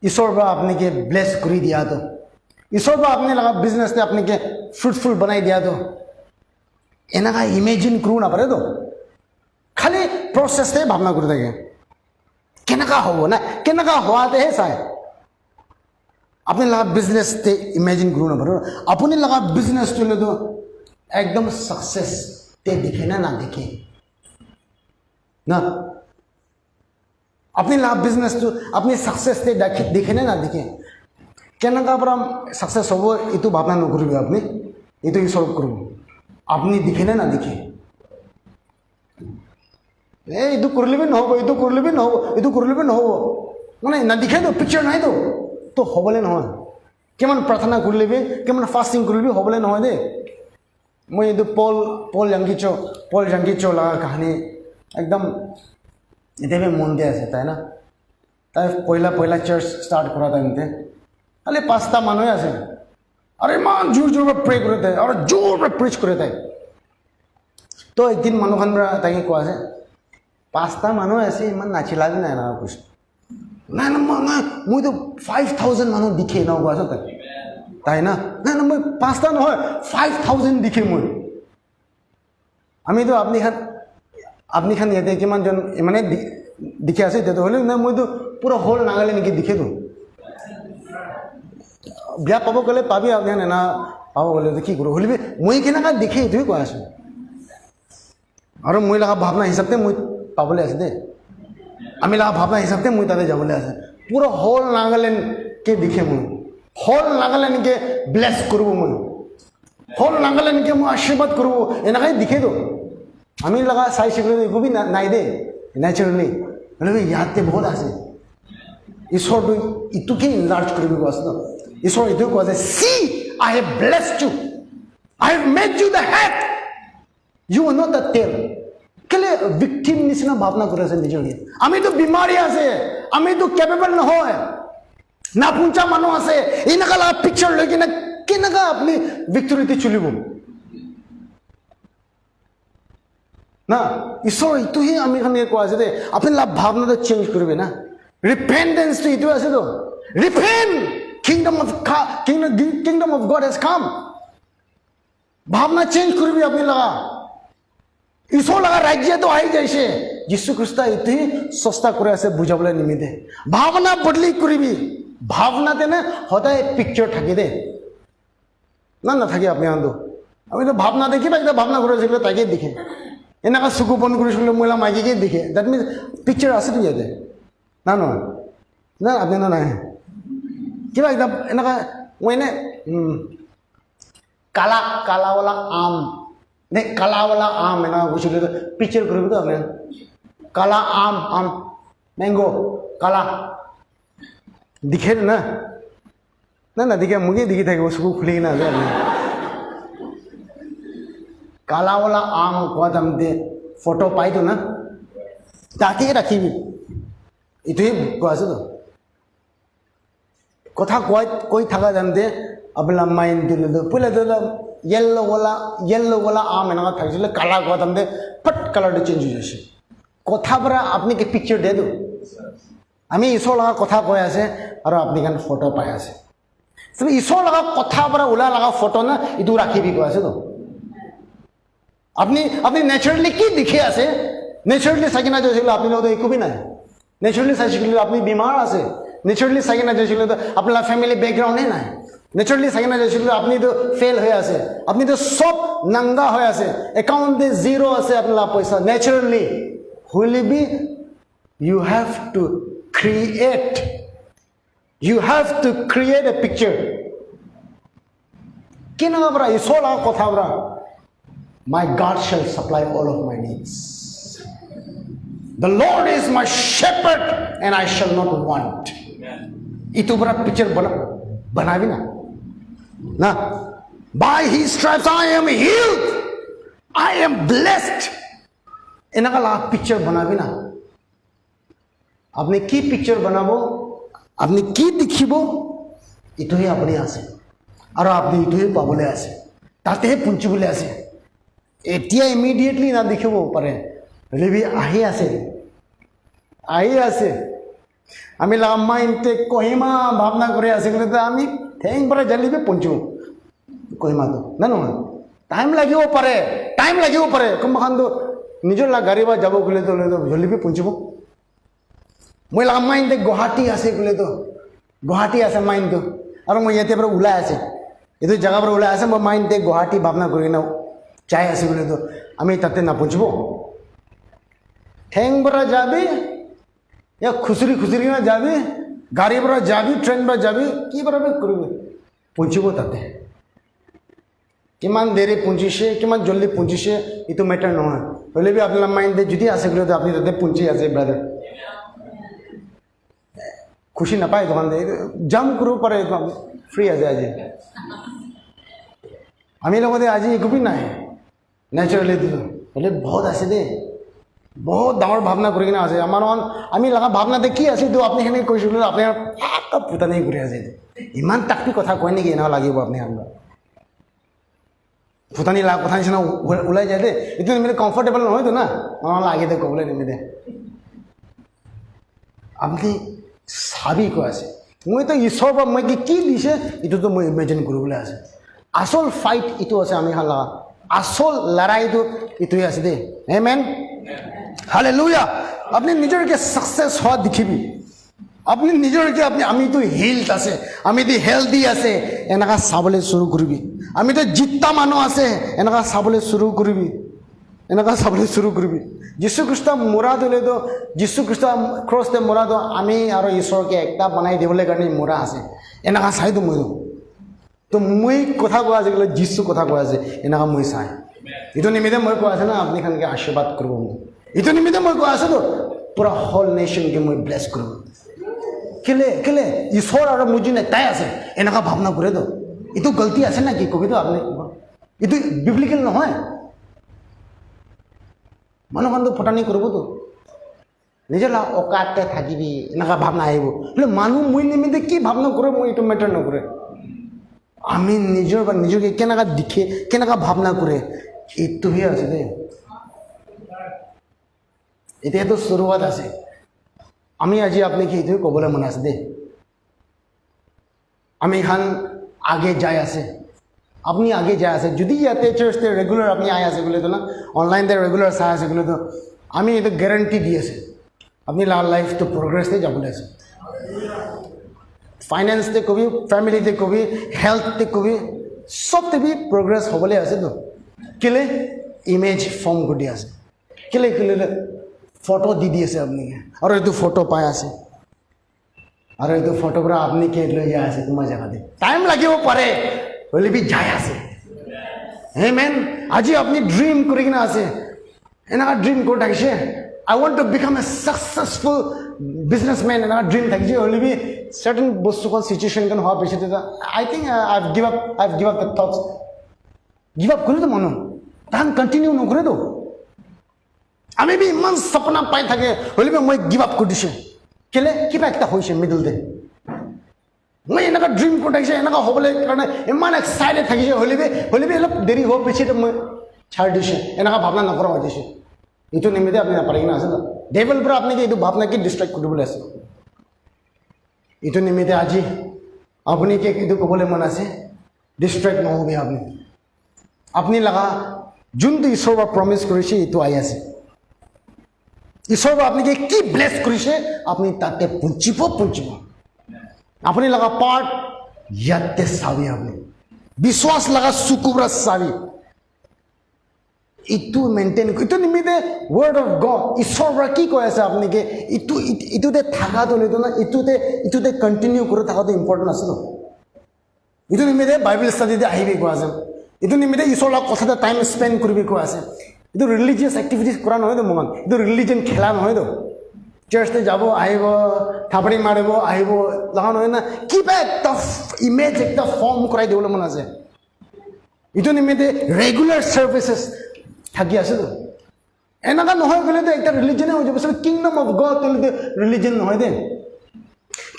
ঈশ্বৰ পৰা আপোনাকে ব্লেছ কৰি দিয়াটো ঈশ্বৰ পৰা আপুনি লগা বিজনেসতে আপোনাকে ফ্ৰুটফুল বনাই দিয়াটো এনেকুৱা ইমেজিন কৰিব নাপাৰেতো খালি প্ৰচেছতে ভাৱনা কৰি থাকে কেনেকুৱা হ'ব না কেনেকুৱা হোৱাতেহে চায় আপুনি লগা বিজনেসতে ইমেজিন কৰিব নাপাৰে আপুনি লগা বিজনেস চলিলেতো একদম সাকসেসতে দেখে না দেখে না আপনি লাভ বিজনেসটো আপনি সাকসেসতে দেখে না দেখে কেনেকুৱা পৰা সাকসেস হ'ব এইটো ভাৱনা নকৰিব আপুনি এইটো ঈশ্বৰক কৰিব আপনি দেখে না দেখে এইটো কৰিলে নহ'ব মানে নেদেখেতো পিকচাৰ নাইতো তো হ'বলৈ নহয় কিমান প্ৰাৰ্থনা কৰিলে কিমান ফাষ্টিং কৰিলে হ'বলৈ নহয় দেই মই এইটো পল জাংকিচো লগা কাহিনী একদম এতিয়া মন দিয়ে আছে তাই না তাই পয়লা চাৰ্চ ষ্টাৰ্ট কৰা টাইমতে খালি 5টা মানুহে আছে আৰু ইমান জোৰ প্ৰে কৰে তাই আৰু জোৰ প্ৰিচ কৰে তাই তো একদিন মানুহখন তাইকে কোৱা আছে 5টা মানুহ আছে ইমান নাচিলাবি নাই না কৈছে নাই মইতো 5,000 মানুহ দিখে ন কোৱা আছে তাই না নাই মই 5টা নহয় 5,000 দিখে মই আমিতো আপুনি আপনি খান ইয়াতে কিমানজন মানে দেখি আছে এতিয়াতো হ'লেও নাই মইতো পুৰা হল নাগালেণ্ড নেকি দেখেতো বিয়া পাব গ'লে পাবি আপুনি না পাব গ'লে কি কৰোঁ হ'লে মই কেনেকৈ দেখে এইটোৱে কৈ আছোঁ আৰু মই লগা ভাৱনা হিচাপে মই পাবলৈ আছে দেই আমি লগা ভাৱনা হিচাপে মই তাতে যাবলৈ আছে পুৰা হল নাগালেণ্ডকে দেখে মই হল নাগালেণ্ডকে ব্লেছ কৰিব মই হল নাগালেণ্ডকে মই আশীৰ্বাদ কৰিব এনেকৈ দেখেতো আমি লগা চাই শিকিলে একো বি নাই দেই নেচাৰেলি হ'লে ইয়াতে বহুত আছে ঈশ্বৰটো ইটোকে ইনলাৰ্জ কৰিব কৈ আছে ন ঈশ্বৰ এইটোৱে কোৱা যে see I have blessed you I have made you the head you are not the tail কেলে ভিক্টিম নিচিনা ভাৱনা কৰি আছে নিজকে আমিতো বিমাৰী আছে আমিতো কেপেবল নহয় নাপুঞ্চা মানুহ আছে এনেকুৱা লগা পিকচাৰ লৈ কিনে কেনেকুৱা আপুনি ভিক্টৰিটি চলিব না ঈশ্বৰ এইটোহে আমি খানে কোৱা আছে দেই আপুনি ভাৱনাটো চেঞ্জ কৰিবে না ৰিপেন্টেন্সটো এইটো আছে তো ৰিপেন্ট কিংডম অফ গড হেজ কাম ভাৱনা চেঞ্জ কৰিবি আপুনি লগা ঈশ্বৰ লগা ৰাজ্যটো আহি যাইছে যীশু খ্ৰীষ্ট এইটোহে চেষ্টা কৰি আছে বুজাবলৈ নিমিত্তে ভাৱনা বদলি কৰিবি ভাৱনাতে নে সদায় পিকচাৰ থাকে দে না নাথাকে আপুনি আনটো আমিতো ভাৱনা দেখিবা এতিয়া ভাৱনা কৰি আছিলোঁ তাকে দেখে এনেকুৱা চকু বন্ধ কৰিছিলোঁ মহিলা মাইকীকে দেখে ডেট মিনছ পিকচাৰ আছেতো ইয়াতে না নহয় না আপুনি নাই কিবা একদম এনেকুৱা মই এনে কালাৱালা আম নে কালাৱালা আম এনেকুৱা কৈছিলোঁ পিকচাৰ কৰিবতো আপুনি কালা আম মেংগো কালা দিখে না না দিখে মোকে দেখি থাকিব চকু খুলি কিনে আছে আপুনি কালাৱালা আম কোৱা দামতে ফটো পাইতো না তাকে ৰাখিবি এইটোৱে কোৱা আছে তো কথা কৈ থকা দামতে আপোনাৰ মাইণ্ডটো লৈ পहिले য়েল্ল' আম এনেকুৱা থাকিছিলে কালা কোৱা দামতে ফট কালাৰটো চেঞ্জ হৈ গৈছে কথা পৰা আপুনি কি পিকচাৰ দিয়ে তো আমি ঈশ্বৰ লগা কথা কৈ আছে আৰু আপুনি কাৰণ ফটো পাই আছে ঈশ্বৰ লগা কথা পৰা ওলাই লগা ফটো না এইটো ৰাখিবি কৈ আছে তো আপনি নেচাৰেলি কি দেখি আছে নেচাৰেলি চাই কিনে যাইছিলে আপুনি লগতো একো বি নাই নেচাৰেলি চাই শিকিলে আপুনি বেমাৰ আছে নেচাৰেলি চাই কিনে যাইছিলে তো আপোনাৰ ফেমিলি বেকগ্ৰাউণ্ডে নাই নেচাৰেলি চাই কিনে যাইছিলে আপুনিতো ফেইল হৈ আছে আপুনিতো চব নাংগা হৈ আছে একাউণ্টে জিৰ' আছে আপোনাৰ পইচা নেচাৰেলি হ'লে বি you have to create a picture কেনেকুৱা পৰা ঈশ্বৰ লগা কথা পৰা My God shall supply all of my needs. The Lord is my shepherd and I shall not want. Itu bera picture banavi na. Na. By his stripes I am healed. I am blessed. Enaka la picture banavi na. Apne ki picture banabo? Apne ki dikhibo? Itu hi apne ase. Aro apne itu hi pabole ase. Tate hi punchibole ase. এতিয়া immediately না দেখিব পাৰে লেবি আহি আছে আমি লগা মাইণ্ডে কহিমা ভাৱনা কৰি আছে কিন্তু আমি ঠেং পৰা জালিবে পঞ্চো কহিমাটো না নহয় টাইম লাগিব পাৰে কোনোবাখানটো নিজৰ গাড়ী বা যাব গ'লে তো জলিবি পঞ্চিব মই লগা মাইণ্ডে গুৱাহাটী আছে গ'লেতো গুৱাহাটী আছে মাইণ্ডটো আৰু মই ইয়াতে পৰা ওলাই আছে এইটো জেগাৰ পৰা ওলাই আছে মই মাইণ্ডে গুৱাহাটী ভাৱনা কৰি কিনে চাই আছে বলে তো আমি তাতে না পৌঁছব ঠেং পৰা যাবি या খুচুৰি না যাবি গাড়ী পৰা যাবি ট্ৰেইন পৰা যাবি কি পৰা কৰিবি পৌঁছিব তাতে কিমান দেৰি পৌঁছিছে কিমান জলদি পৌঁছিছে এইটো মেটাৰ নহয় হ'লে বি আপোনাৰ মাইণ্ডে যদি আছে গ'লে আপুনি তাতে পৌঁছি আছে ব্ৰাদাৰ খুশি নাপায় দোকান জাম কৰিব পাৰে ফ্ৰী আছে আজি আমি লগতে আজি একো বি নাই নেচাৰেলি দিলোঁ হ'লে বহুত আছে দেই বহুত ডাঙৰ ভাৱনা কৰি কিনে আছে আমাৰ আমি লগা ভাৱনাতে কি আছে তো আপুনি সেনেকৈ কৈছিলোঁ আপোনাৰ পুতানি কৰি আছে ইমান তাকপি কথা কয় নেকি এনেকুৱা লাগিব আপুনি আপোনাৰ ফুটানি লগা কথা নিচিনা ওলাই যায় দেই এইটো নিমিতে কমফৰ্টেবল নহয়তো না লাগে দে ক'বলৈ নিমিতে আপুনি চাবি কৈ আছে মইতো ঈশ্বৰৰ পৰা মই কি দিছে এইটোতো মই ইমেজিন কৰিবলৈ আছে আচল ফাইট এইটো আছে আমি লগা আসল লড়াইটো এইটোৱে আছে দেই আমেন হালেলুয়া আপনি নিজৰকে সাকসেস হোৱা দেখিবি আপনি নিজৰকে আপনি আমিতো হেলথ আছে আমিতো হেলদি আছে এনেকা চাবলৈ শুরু কৰিবি আমিতো জিত্তা মানুহ আছে এনেকা চাবলৈ শুরু কৰিবি এনেকা চাবলৈ শুরু কৰিবি যীশু খ্ৰীষ্ট মৰা দিলেতো যীশু খ্ৰীষ্ট ক্ৰছতে মৰাটো আমি আৰু ঈশ্বৰকে একটা বনাই দিবলৈ কাৰণে মৰা আছে এনেকা চাইতো মই তো মই কথা কোৱা আজিকালি যীশু কথা কোৱা আছে এনেকা মই চাই এইটো নিমিত্তে মই কোৱা আছে না আপুনি খানকে আশীৰ্বাদ কৰিব এইটো নিমিত্তে মই কোৱা আছে তো পুৰা হোল নেশ্যনকে মই ব্লেছ কৰিব কেলে ঈশ্বৰ আৰু মোৰ যোন এটাই আছে এনেকা ভাৱনা কৰে তো এইটো গলতি আছে না কি কবি তো আপুনি এইটো বিবলিকেল নহয় মানুহখনটো ফটানি কৰিবতো নিজৰ অকাতে থাকিবি এনেকা ভাৱনা আহিব বোলে মানুহ মই নিমিত্তে কি ভাৱনা কৰে মই এইটো মেটাৰ নকৰে আমি নিজৰ বা নিজকে কেনেকা দেখে কেনেকা ভাৱনা কৰে এইটোহে আছে দেই এতিয়াতো শুৰুৱাত আছে আমি আজি আপোনাক এইটোৱে ক'বলৈ মন আছে দেই আমি খান আগে যাই আছে আপনি আগে যাই আছে যদি ইয়াতে চাৰ্চতে ৰেগুলাৰ আপনি আই আছে বোলে তো না অনলাইনতে ৰেগুলাৰ চাই আছে বোলে তো আমি এইটো গ্যাৰান্টি দি আছে আপনি লাইফটো প্ৰগ্ৰেছতে যাবলৈ আছে ফাইনেন্সতে কবি ফ্যামিলিতে কবি হেলথতে কবি সবতে বি প্রগ্রেস হবলে আছে তো কেলে ইমেজ ফর্ম কৰি আছে কেলে ফটো দি আছে আপনি আৰু এইটো ফটো পাই আছে আৰু এইটো ফটো পৰা আপনি কে লৈ যায় আছে তোমাৰ জায়গাতে টাইম লাগিব পাৰে হলে বি যায় আছে আমেন আজি আপনি ড্রিম কৰি কিনা আছে এনেকা ড্রিম কৰি থাকিছে I want to become a successful businessman and our dream থাকিছে হলে বি certain বস্তু কোন সিচুয়েশন কোন হোৱা পিছতে I think I've give up the thoughts give up কৰি তো মন তান কন্টিনিউ নকৰে তো আমি বি ইমান সপনা পাই থাকে হলে বি মই গিভ আপ কৰি দিছে কেলে কিবা একটা হৈছে মিডলতে মই এনেকা ড্রিম কৰি থাকিছে এনেকা হ'বলৈ কাৰণে ইমান এক্সাইটেড থাকিছে হলে বি অলপ দেৰি হোৱা পিছতে মই ছাড় দিছে এনেকা ভাৱনা নকৰা হৈ দিছে এইটো নিমিত্তে আপনি নাপাৰে কিনা আছে না ডেভিল পৰা আপনাকে এইটো ভাৱনাকে ডিষ্ট্ৰেক্ট কৰিবলৈ আছে এইটো নিমিত্তে আজি আপুনি কি এইটো ক'বলৈ মন আছে ডিষ্ট্ৰেক্ট নহ'বি আপুনি লগা যোনটো ঈশ্বৰৰ পৰা প্ৰমিছ কৰিছে এইটো আহি আছে ঈশ্বৰৰ পৰা আপুনি কি ব্লেছ কৰিছে আপুনি তাতে পঞ্চিব আপুনি লগা পাৰ্ট ইয়াতে চাবি আপুনি বিশ্বাস লগা চকুৰা চাবি ইটো মেইনটেইন ইটো নিমিত্তে ওয়ার্ড অফ গড ঈশ্বৰ পৰা কি কৈ আছে আপোনাকে ইটোতে থাকাটো লৈতো না ইটোতে কন্টিনিউ কৰি থকাটো ইম্পৰ্টেণ্ট আছে ন ইটো নিমিত্তে বাইবেল ষ্টাডিতে আহিবি কোৱা আছে ইটো নিমিত্তে ঈশ্বৰৰ লগত কথাতে টাইম স্পেণ্ড কৰিবি কোৱা আছে এইটো ৰিলিজিয়াছ এক্টিভিটিজ কৰা নহয়তো মন এইটো ৰিলিজন খেলা নহয়তো চাৰ্চতে যাব আহিব থাপৰি মাৰিব আহিব লগা নহয় না কিবা একটা ইমেজ একটা ফৰ্ম কৰাই দিবলৈ মন আছে ইটো নিমিত্তে ৰেগুলাৰ সাৰ্ভিসেছ থাকি আছে তো এনেকা নহয় গ'লে তো একটা ৰিলিজনে হৈ যাব কিংডম অফ গড তো ৰিলিজন নহয় দে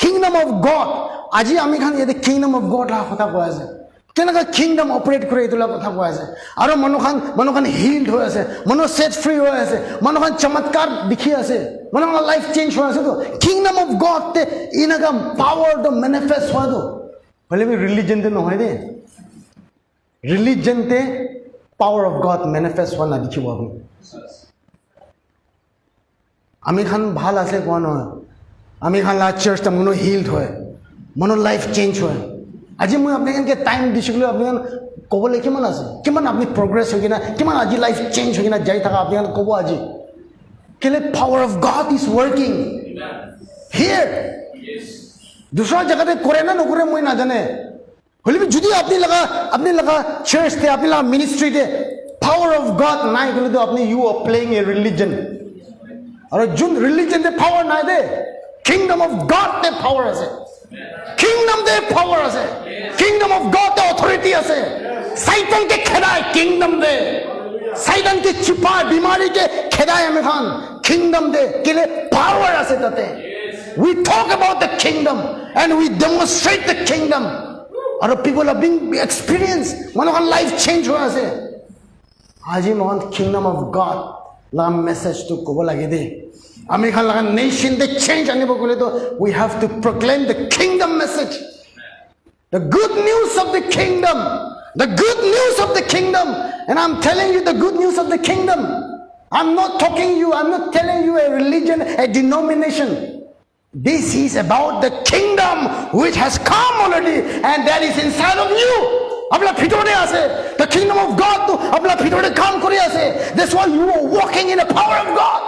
কিংডম অফ গড আজি আমি খান ইয়াতে কিংডম অফ গড লা কথা কোৱা আছে কেনেকা কিংডম অপাৰেট কৰে এইটোলা কথা কোৱা আছে আৰু মানুহখান হিল্ড হৈ আছে মানুহ সেট ফ্ৰী হৈ আছে মানুহখান চমৎকাৰ দেখি আছে মানুহখান লাইফ চেঞ্জ হৈ আছে তো কিংডম অফ গড তে ইনকা পাৱাৰ তো মেনিফেষ্ট হয় তো হলে বি ৰিলিজন তে নহয় দে ৰিলিজন তে power of God manifest হোৱা না দেখিব আপুনি আমি খান ভাল আছে কোৱা নহয় আমি খান লা চাৰ্চ তা মনো হিল্ড হয় মনো লাইফ চেঞ্জ হয় আজি মই আপোনাক টাইম দিছিলো আপোনাক ক'বলৈ কিমান আছে কিমান আপুনি প্ৰগ্ৰেছ হৈ কিনা কিমান আজি লাইফ চেঞ্জ হৈ কিনা যাই থাকা আপোনাক ক'ব আজি কেলে power of God is working here দুসৰা জায়গাতে কৰে না নকৰে মই নাজানে হলে যদি আপনি লগা চার্চ थे আপনি লগা মিনিস্ট্রি थे पावर ऑफ गॉड নাই গলে তো আপনি you are playing a religion আর যোন রিলিজন তে পাওয়ার নাই দে কিংডম অফ গড তে পাওয়ার আছে কিংডম দে পাওয়ার আছে কিংডম অফ গড তে অথরিটি আছে শয়তান কে খেদায় কিংডম দে শয়তান কে छिपाए बीमारी के खेदाए हमें खान किंगडम दे के लिए पावर আছে তাতে we talk about the kingdom and we demonstrate the kingdom और people are being experienced मनोहन लाइफ चेंज हुआ से आज ही मोहन किंगडम ऑफ गॉड ला मेसेज तो को लगे दे हमें खान लगा नेशन दे चेंज आने बोले तो we have to proclaim the kingdom message the good news of the kingdom and I'm telling you the good news of the kingdom I'm not telling you a religion, a denomination. This is about the kingdom which has come already and that is inside of you. The kingdom of God come. That's why you are walking in the power of God.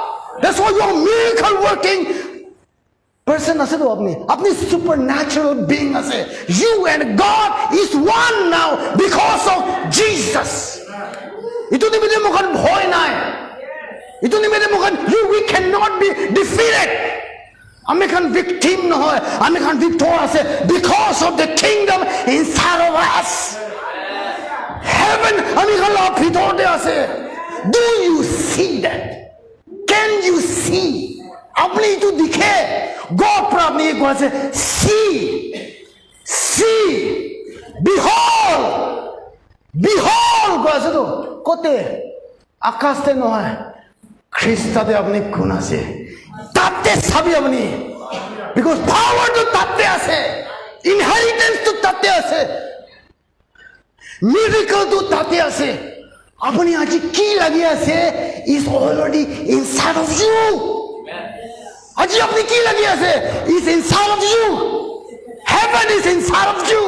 That's why you are miracle working person. Apni supernatural being. You and God is one now because of Jesus. You cannot be defeated. American victim no hoy, American victorious because of the kingdom inside of us. Heaven, do you see that? Can you see? Apni to dikhe. God probably see, behold. Kote akaste no hai. Krista de apni kuna se. Tatte sabhi apni. Because power to tatte ase. Inheritance to tatte ase. Miracle to tatte ase. Apni aji ki lagi ase is already inside of you. Aji apni ki lagi ase is inside of you. Heaven is inside of you.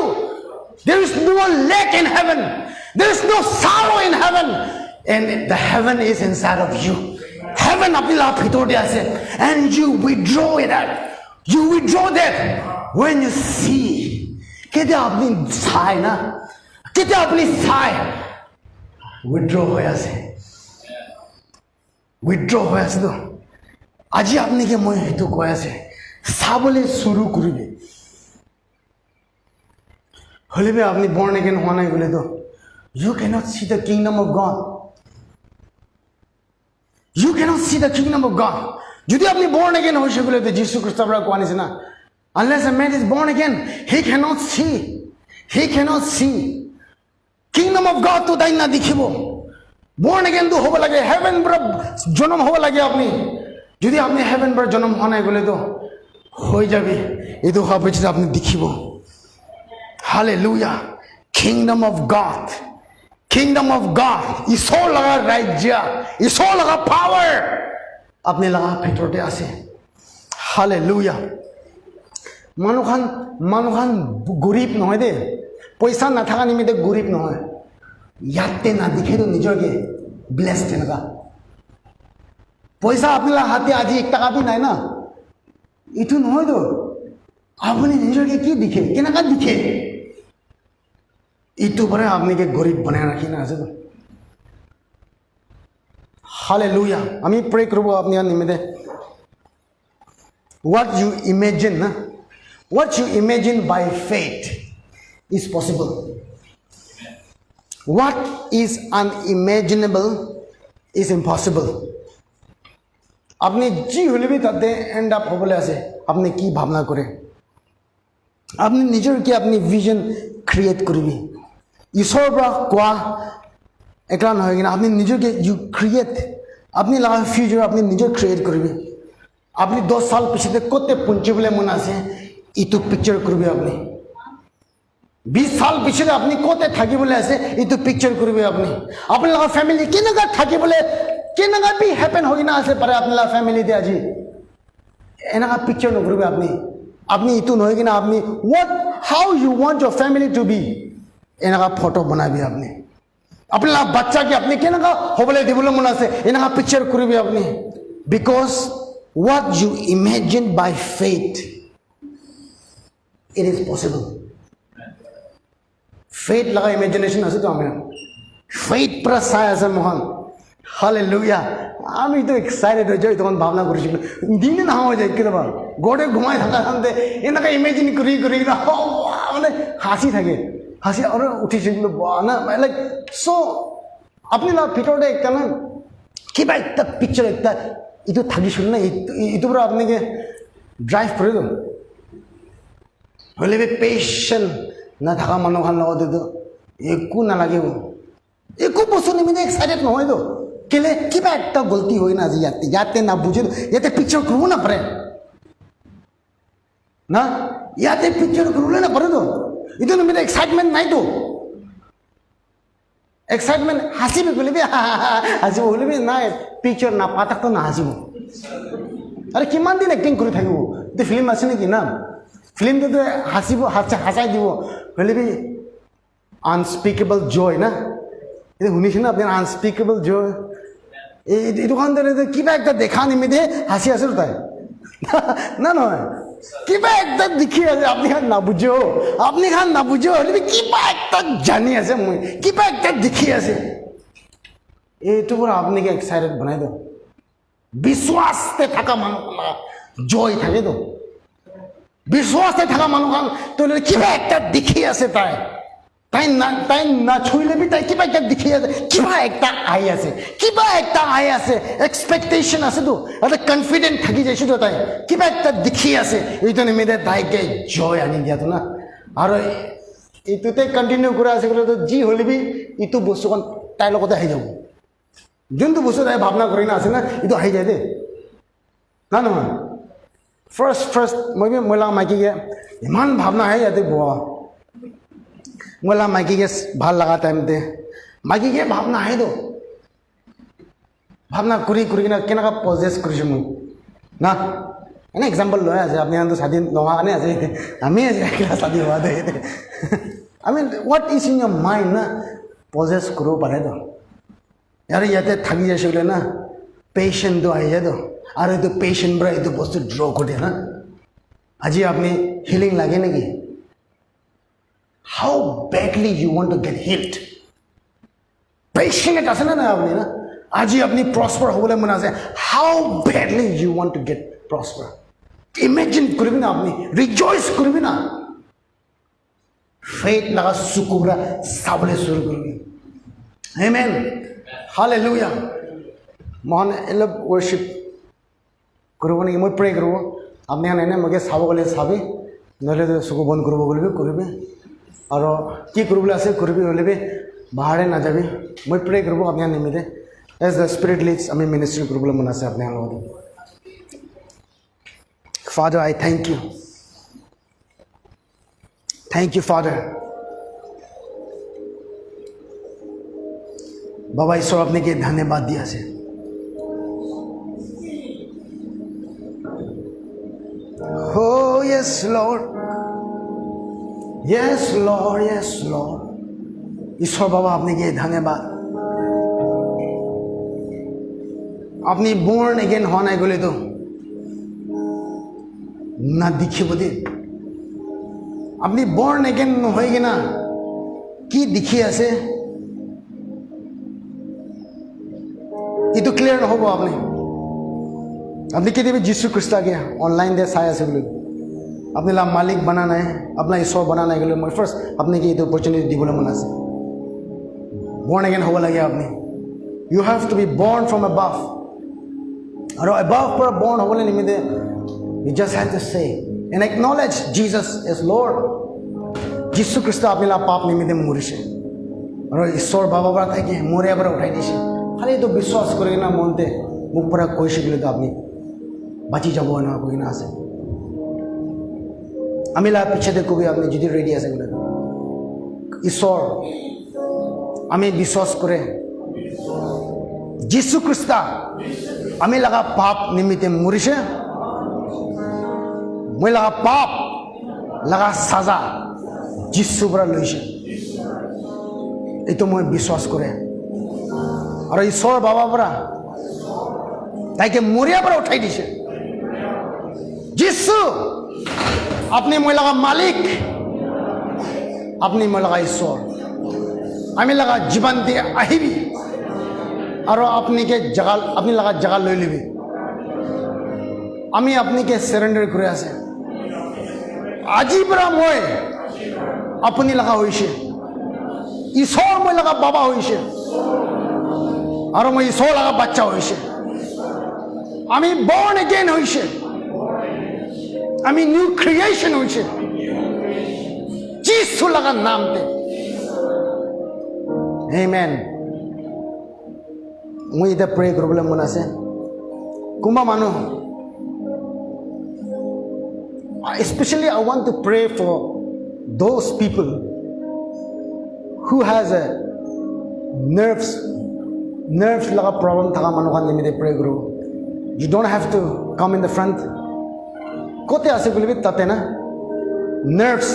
There is no lack in heaven. There is no sorrow in heaven. And the heaven is inside of you. Heaven and you withdraw it out. You withdraw that when you see. Withdraw Aji apni ke moi hitu koya se sabole shuru koribe. Holibe apni born again hona gole to you cannot see the kingdom of God. You cannot see the kingdom of God. Jodi apni born again hoise gole to Jesus Christ abra ko anis na. Unless a man is born again, he cannot see. He cannot see. Kingdom of God to dai na dikhibo. Born again to hoba lage heaven bra janam hoba lage apni. যদি আপনি haven বার জন্ম হয় নাই বলে তো হয়ে যাবে এই তো হবে যেটা আপনি দেখিব হালেলুয়া কিংডম অফ গড ঈশ্বর লাগা রাজ্য ঈশ্বর লাগা পাওয়ার আপনি লাগা ভিতরতে আছে হালেলুয়া মানুখান গরিব নহয় দে পয়সা না থাকা নিমিত্তে গরিব নহয় ইয়াতে না দেখে তো নিজকে ব্লেসড এনেকা পয়সা আপনার হাতে আজি 1 টাকা भी নাই না ইটো নহয় তো আপনি নিজকে কি দেখে কেনাকা দেখে ইটো পরে আপনাকে গরিব বানায় রাখি না আছে তো হালেলুয়া আমি প্রে করব আপনার নিমিত্তে what you imagine by faith is possible. What is unimaginable is impossible. আপনি জি হলে भी তাতে এন্ড আপ হবলে আছে আপনি কি ভাবনা করে আপনি নিজের কি আপনি ভিশন ক্রিয়েট করবি ঈশ্বর বা কোয়া একলা নহয় কিনা আপনি নিজেকে ইউ ক্রিয়েট আপনি লাগা ফিউচার আপনি নিজে ক্রিয়েট করবি আপনি 10 সাল পিছতে কত পুঞ্জি বলে মনে আছে ইতো পিকচার করবি আপনি 20 সাল পিছতে আপনি কত থাকি বলে আছে ইতো পিকচার করবি আপনি আপনি লাগা ফ্যামিলি কেনাকা থাকি বলে কেনাকা भी हैपन होगी ना से पर अपने फैमिली दे आजी एनाका पिक्चर न करबे আপনি ইতো নহয় কিনা আপনি how you want your family to be এনাকা ফটো বানাবি আপনি আপনার বাচ্চা কি আপনি কেনাকা হবলে দিবলে মন আছে এনাকা পিকচার করবি আপনি because what you imagine by faith it is possible faith লাগা imagination আছে তো আমরা faith पर साय আছে মহান Hallelujah. আমি তো এক্সাইটেড হয়ে যাই তখন ভাবনা করেছি দিনে না হয়ে যায় কিনা গোড়ে ঘুমায় থাকা শান্তে এনাকে ইমেজিন করি না মানে হাসি থাকে হাসি আর উঠিছে না লাইক সো আপনি না ভিতরে একটা না কিবা একটা পিকচার একটা ইটো থাকিছিল না ইটো পুরো আপনাকে ড্রাইভ করে দিল হলে পেশেন্ট না থাকা মানুহখান লগত তো একো নালাগিব একো বস্তু নিমিত্তে এক্সাইটেড নহয় তো কেলে কিবা একটা গলতি হয় না যে ইয়াতে না বুঝে ইয়াতে পিকচার করবো না পারে না ইয়াতে পিকচার করলে না পারে তো এটা নিমিত্তে এক্সাইটমেন্ট নাই তো एक्साइटमेंट हासिबो गलिबि हासिबो गलिबि ना पिक्चर ना पातक तो ना हासिबो अरे किमान दिन एक्टिंग কৰি থাকিব তে ফিল্ম আছে নেকি না ফিল্ম তো হাসিব হাসাই দিব গলিবি আনস্পিকেবল জয় না এটা শুনিছেন আপনি আনস্পিকেবল জয় এইটো খান কিবা একটা দেখা নিমিতে হাসি আসল তাই না নহয় কিবা একটা দেখি আছে আপনি খান না বুঝো হলে কিবা একটা জানি আছে মই কিবা একটা দেখি আছে এইটো পুরো আপনি কি এক্সাইটেড বানাই দাও বিশ্বাসতে থাকা মানুষ জয় থাকে তো বিশ্বাসতে থাকা মানুষ তো কিবা একটা দেখি আছে তাই না ছুঁইলে বি তাই কিবা একটা দেখি আছে কিবা একটা আই আছে এক্সপেকটেশন আছে তো এটা কনফিডেন্ট থাকি যাইছো তো তাই কিবা একটা দেখি আছে এইটো নিমিতে তাইকে জয় আনি দিয়াতো না আর এইটোতে কন্টিনিউ করে আছে তো যি হলিবি ইটো বস্তুখন তাইৰ লগতে আহি যাব যোনটো বস্তু তাই ভাবনা কৰি না আছে না এইটো আহি যায় দে না নহয় ফাৰ্ষ্ট মই মাইকীকে ইমান ভাবনা আহে ইয়াতে বোৱা मोला माइकी के ভাল लगा टाइम दे माइकी के भावना है दो भावना करी किना केनेका पजेस करिছো মই ना एने एग्जांपल लय আছে আপনি আনতো শাদি নোহা আনে আছে আমি একলা শাদি হওয়া দে I mean what is in your mind ना पजेस करो पारे दो यार याते থাকি যাইছে বলে না পেশেন্ট দো আই যায় দো আর এই তো পেশেন্ট ব্রা এই তো বস্তু ড্র করে না আজি আপনি হিলিং লাগে নাকি How badly you want to get healed? Patient আছে না আপনি না আজি আপনি প্রসপার হবলে মনে আছে how badly you want to get prosper imagine করবি না আপনি রিজয়েস করবি না faith লাগা সুকুরা সাবলে শুরু করবি amen hallelujah মহান এলব worship করব না মই প্রে করব আপনি এনে মগে সাব গলে সাবি নহলে সুকু বন্ধ করব বলবি করবি और কি করবলে আছে করবি হলে বাহারে না যাবি মই প্রে করব আপনি নিমিতে এজ দ্য স্পিরিট লিডস আমি মিনিস্ট্রি করবলে মন আছে আপনি আলো father I thank you father বাবা ঈশ্বর আপনাকে ধন্যবাদ দিয়া আছে Oh yes Lord Yes Lord ঈশ্বর বাবা আপনাকে ধন্যবাদ আপনি born again হওয়া নাই গলে তো না দেখিব দে আপনি born again হয়ে গেনা কি দেখি আছে itu clear নহব আপনি কি দেবে যিশু খ্রিস্ট আগে অনলাইন দে চাই আছে বলে अपने ला मालिक बनाना है अपना ईश्वर बनाना है मैं फर्स्ट अपने की तो अपॉर्चुनिटी दिबले मन আছে born again होगा लगे आपने you have to be born from above और above पर born होले निमिते you just have to say and acknowledge Jesus is Lord যিশু খ্রিস্ট अपने ला पाप निमिते मरिছে और ईश्वर बाबा बरा থাকে মরে আবার উঠাই দিছে খালি তো বিশ্বাস করে না মনতে মুখ পরা কইছে বলে তো আপনি বাঁচি যাব না কই না আছে আমি লা পিছে দেখো আপনি যদি রেডি আছেন বলে ঈশ্বর আমি বিশ্বাস করে যিশু খ্রিস্ট আমি লাগা পাপ নিমিতে মরিছে মই লাগা পাপ লাগা সাজা যিশু বরা লইছে এতো মই বিশ্বাস করে আর ঈশ্বর বাবা বরা তাইকে মরিয়া বরা উঠাই দিছে যিশু अपनी मैं लगा मालिक अपनी मैं लगा ईश्वर हमें लगा जीवन दिए আহিবি और अपनी के जगह अपनी लगा जगह लई लिबि আমি अपनी के सरेंडर करे আছে আজি পৰা মই अपनी लगा হইছে ईश्वर মই लगा बाबा হইছে और मैं ईश्वर लगा बच्चा হইছে আমি born again হইছে আমি নিউ ক্রিয়েশন হইছে যিশু লাগা নামতে আমেন মই এটা প্রে করবলে মন আছে কুমা মানুহ especially I want to pray for those people who has a nerves laga problem thaka manu khan limite pray guru. You don't have to come in the front. Kote ase gulbi tate na nerves,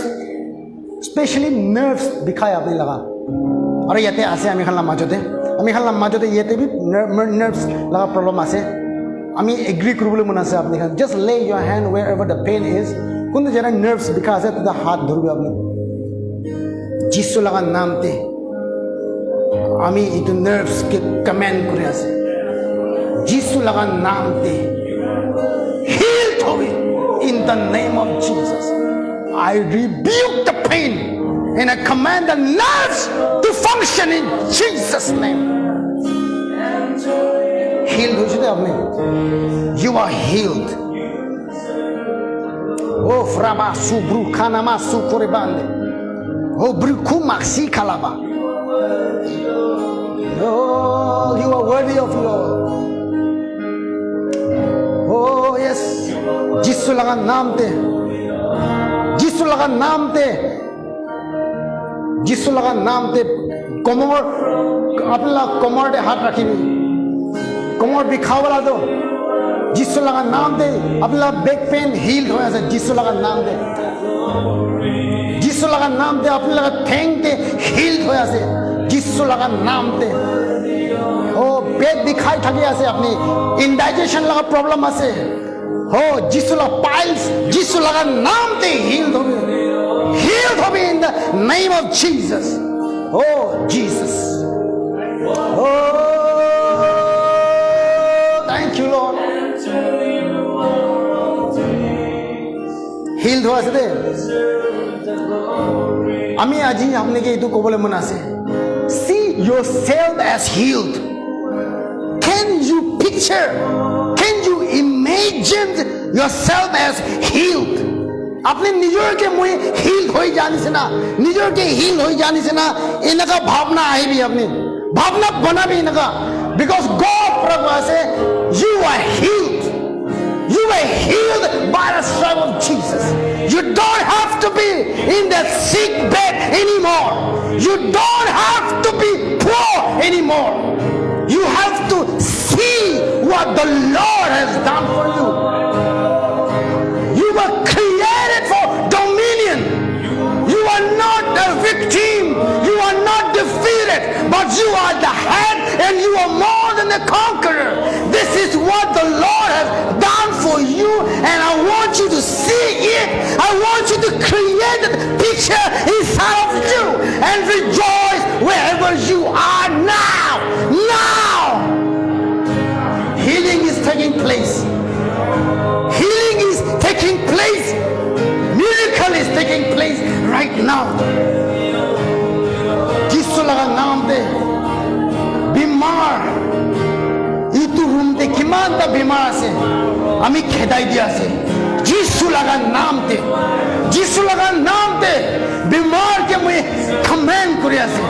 especially nerves bikhai apni laga. Aur yate ase ami khan la majote yate bi nerves laga problem ase. Ami agree kurubole mona ase apni khan. Just lay your hand wherever the pain is. Kunde jana nerves bikhai ase tada hath dhurbe apni. Jisu laga naam te আমি itu nerves ke command kore ase jisu laga naam te healed hobe in the name of Jesus. I rebuke the pain and I command the nerves to function in Jesus name. Healed hoje de apne. You are healed. Oh fraba subru khanama su kore bande. Oh bruku maxi kalaba. Oh, you are worthy of Lord. Oh, yes. Jisu laga naam te. Komor, apna komor de hath rakhibi. Komor bikhaw wala do. Jisu laga naam te. Apna back pain healed hoya ase. Jisu laga naam te. Apna thang te healed hoya ase. जिसु लगा नाम ते हो पेट दिखाई थकी आसे अपनी indigestion लगा प्रॉब्लम आसे हो जिसु लगा पाइल्स जिसु लगा नाम ते हील्ड होबे in the name of Jesus हो जीसस हो थैंक यू लॉर्ड हील्ड हो आसे दे আমি আজি আপনাকে এইটো কবলে মন আছে see yourself as healed. Can you picture, can you imagine yourself as healed? अपने निजोर के मुझे healed हो जाने से ना निजोर के healed हो जाने से ना इनका भावना आई भी अपनी भावना बना भी इनका because God प्रभु से you are healed. You were healed by the stripe of Jesus. You don't have to be in that sick bed anymore. You don't have to be poor anymore. You have to see what the Lord has done for you. You were created for dominion. You are not a victim. You are not defeated, but you are the head and you are more than a conqueror. This is what the Lord has done for you, and I want you to see it. I want you to create a picture inside of you and rejoice wherever you are now. Healing is taking place. Miracle is taking place right now. जिसु लगा नाम दे बीमार इतु room दे किमान ता बीमार से आमी खेदाई दिया से जिसु लगा नाम दे बीमार के मुझे कमेंट कुरिया से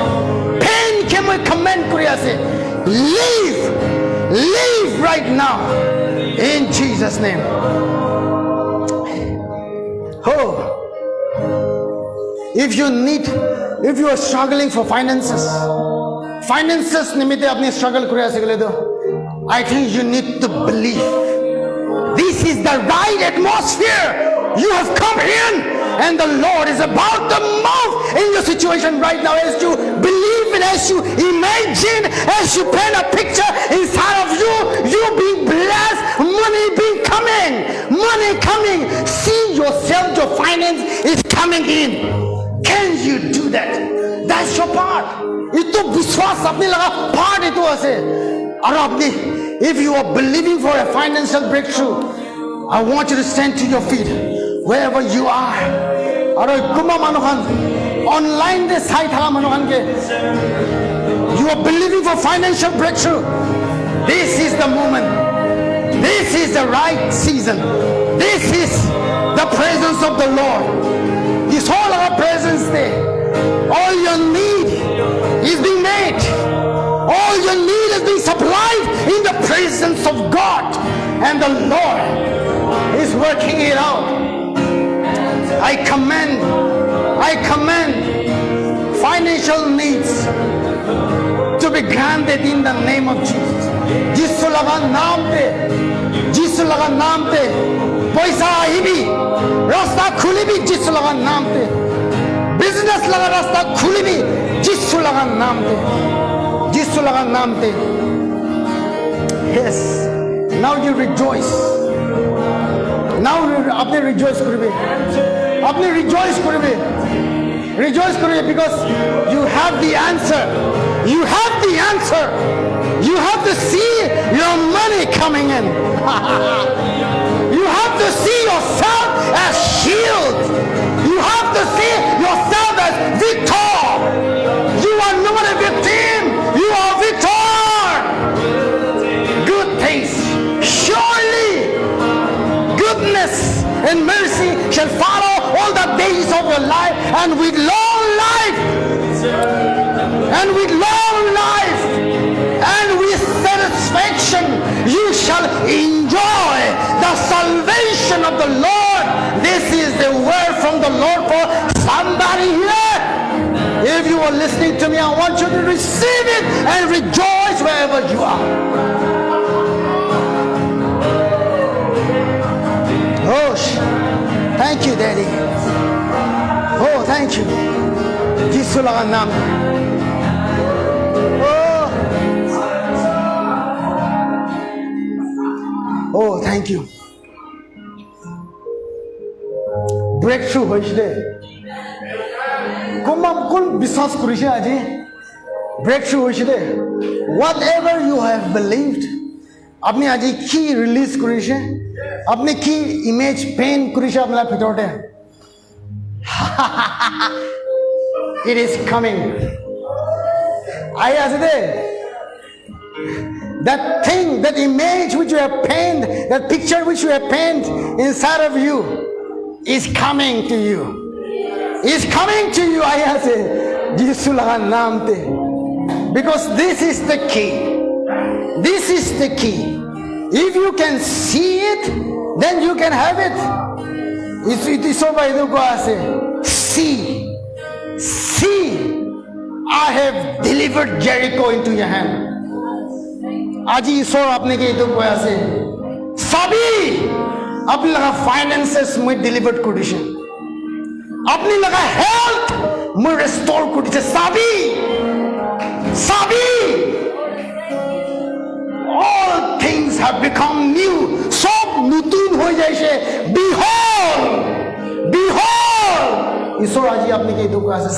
पेन के मुझे कमेंट कुरिया से live right now in Jesus name. Oh, if you are struggling for finances निमित्ते अपनी struggle कुरिया से गले दो I think you need to believe this is the right atmosphere. You have come in and the Lord is about to move in your situation right now as you believe it, as you imagine, as you paint a picture inside of you being blessed, money coming. See yourself, your finance is coming in. Can you do that? That's your part. Ito vishwas apne laga part ito ase. Aur apne if you are believing for a financial breakthrough, I want you to stand to your feet wherever you are. Aur kuma manuhan online de sai thala manuhan ke you are believing for financial breakthrough. This is the moment. This is the right season. This is the presence of the Lord. This whole our presence there. All your need is being met. All your need is being supplied in the presence of God. And the Lord is working it out. I command financial needs to to be granted in the name of Jesus. जिसु लगा नाम पे पैसा ही भी रास्ता खुली भी जिसु लगा नाम पे बिजनेस लगा रास्ता खुली भी जिसु लगा नाम पे yes now you rejoice now आपने rejoice करिए because you have the answer you have to see your money coming in you have to see yourself as shield you have to see yourself as victor you are not a victim you are victor good things surely goodness and mercy shall follow all the days of your life and with long life and with satisfaction you shall enjoy the salvation of the Lord. This is the word from the Lord for somebody here. If you are listening to me, I want you to receive it and rejoice wherever you are. Oh, thank you, Daddy. Oh, thank you. जिसु लगा नाम Oh, thank you. Breakthrough होइछले कुल विश्वास करिছে আজি breakthrough होइछले whatever you have believed আপনি আজি কি release করিছে আপনি কি ইমেজ পেইন করিছে আপনার ভিতরতে it is coming I asked that thing, that image which you have painted, that picture which you have painted inside of you is coming to you. Is coming to you. I say, because this is the key. This is the key. If you can see it, then you can have it. See, I have delivered Jericho into your hand. आज ईश्वर आपने के इतो कोया से सभी अपने लगा finances में delivered कुडिशन अपनी लगा हेल्थ में रिस्टोर कुडिशन सभी all things have become new सब नूतन हो जाए behold ईश्वर आज आपने के इतो कोया से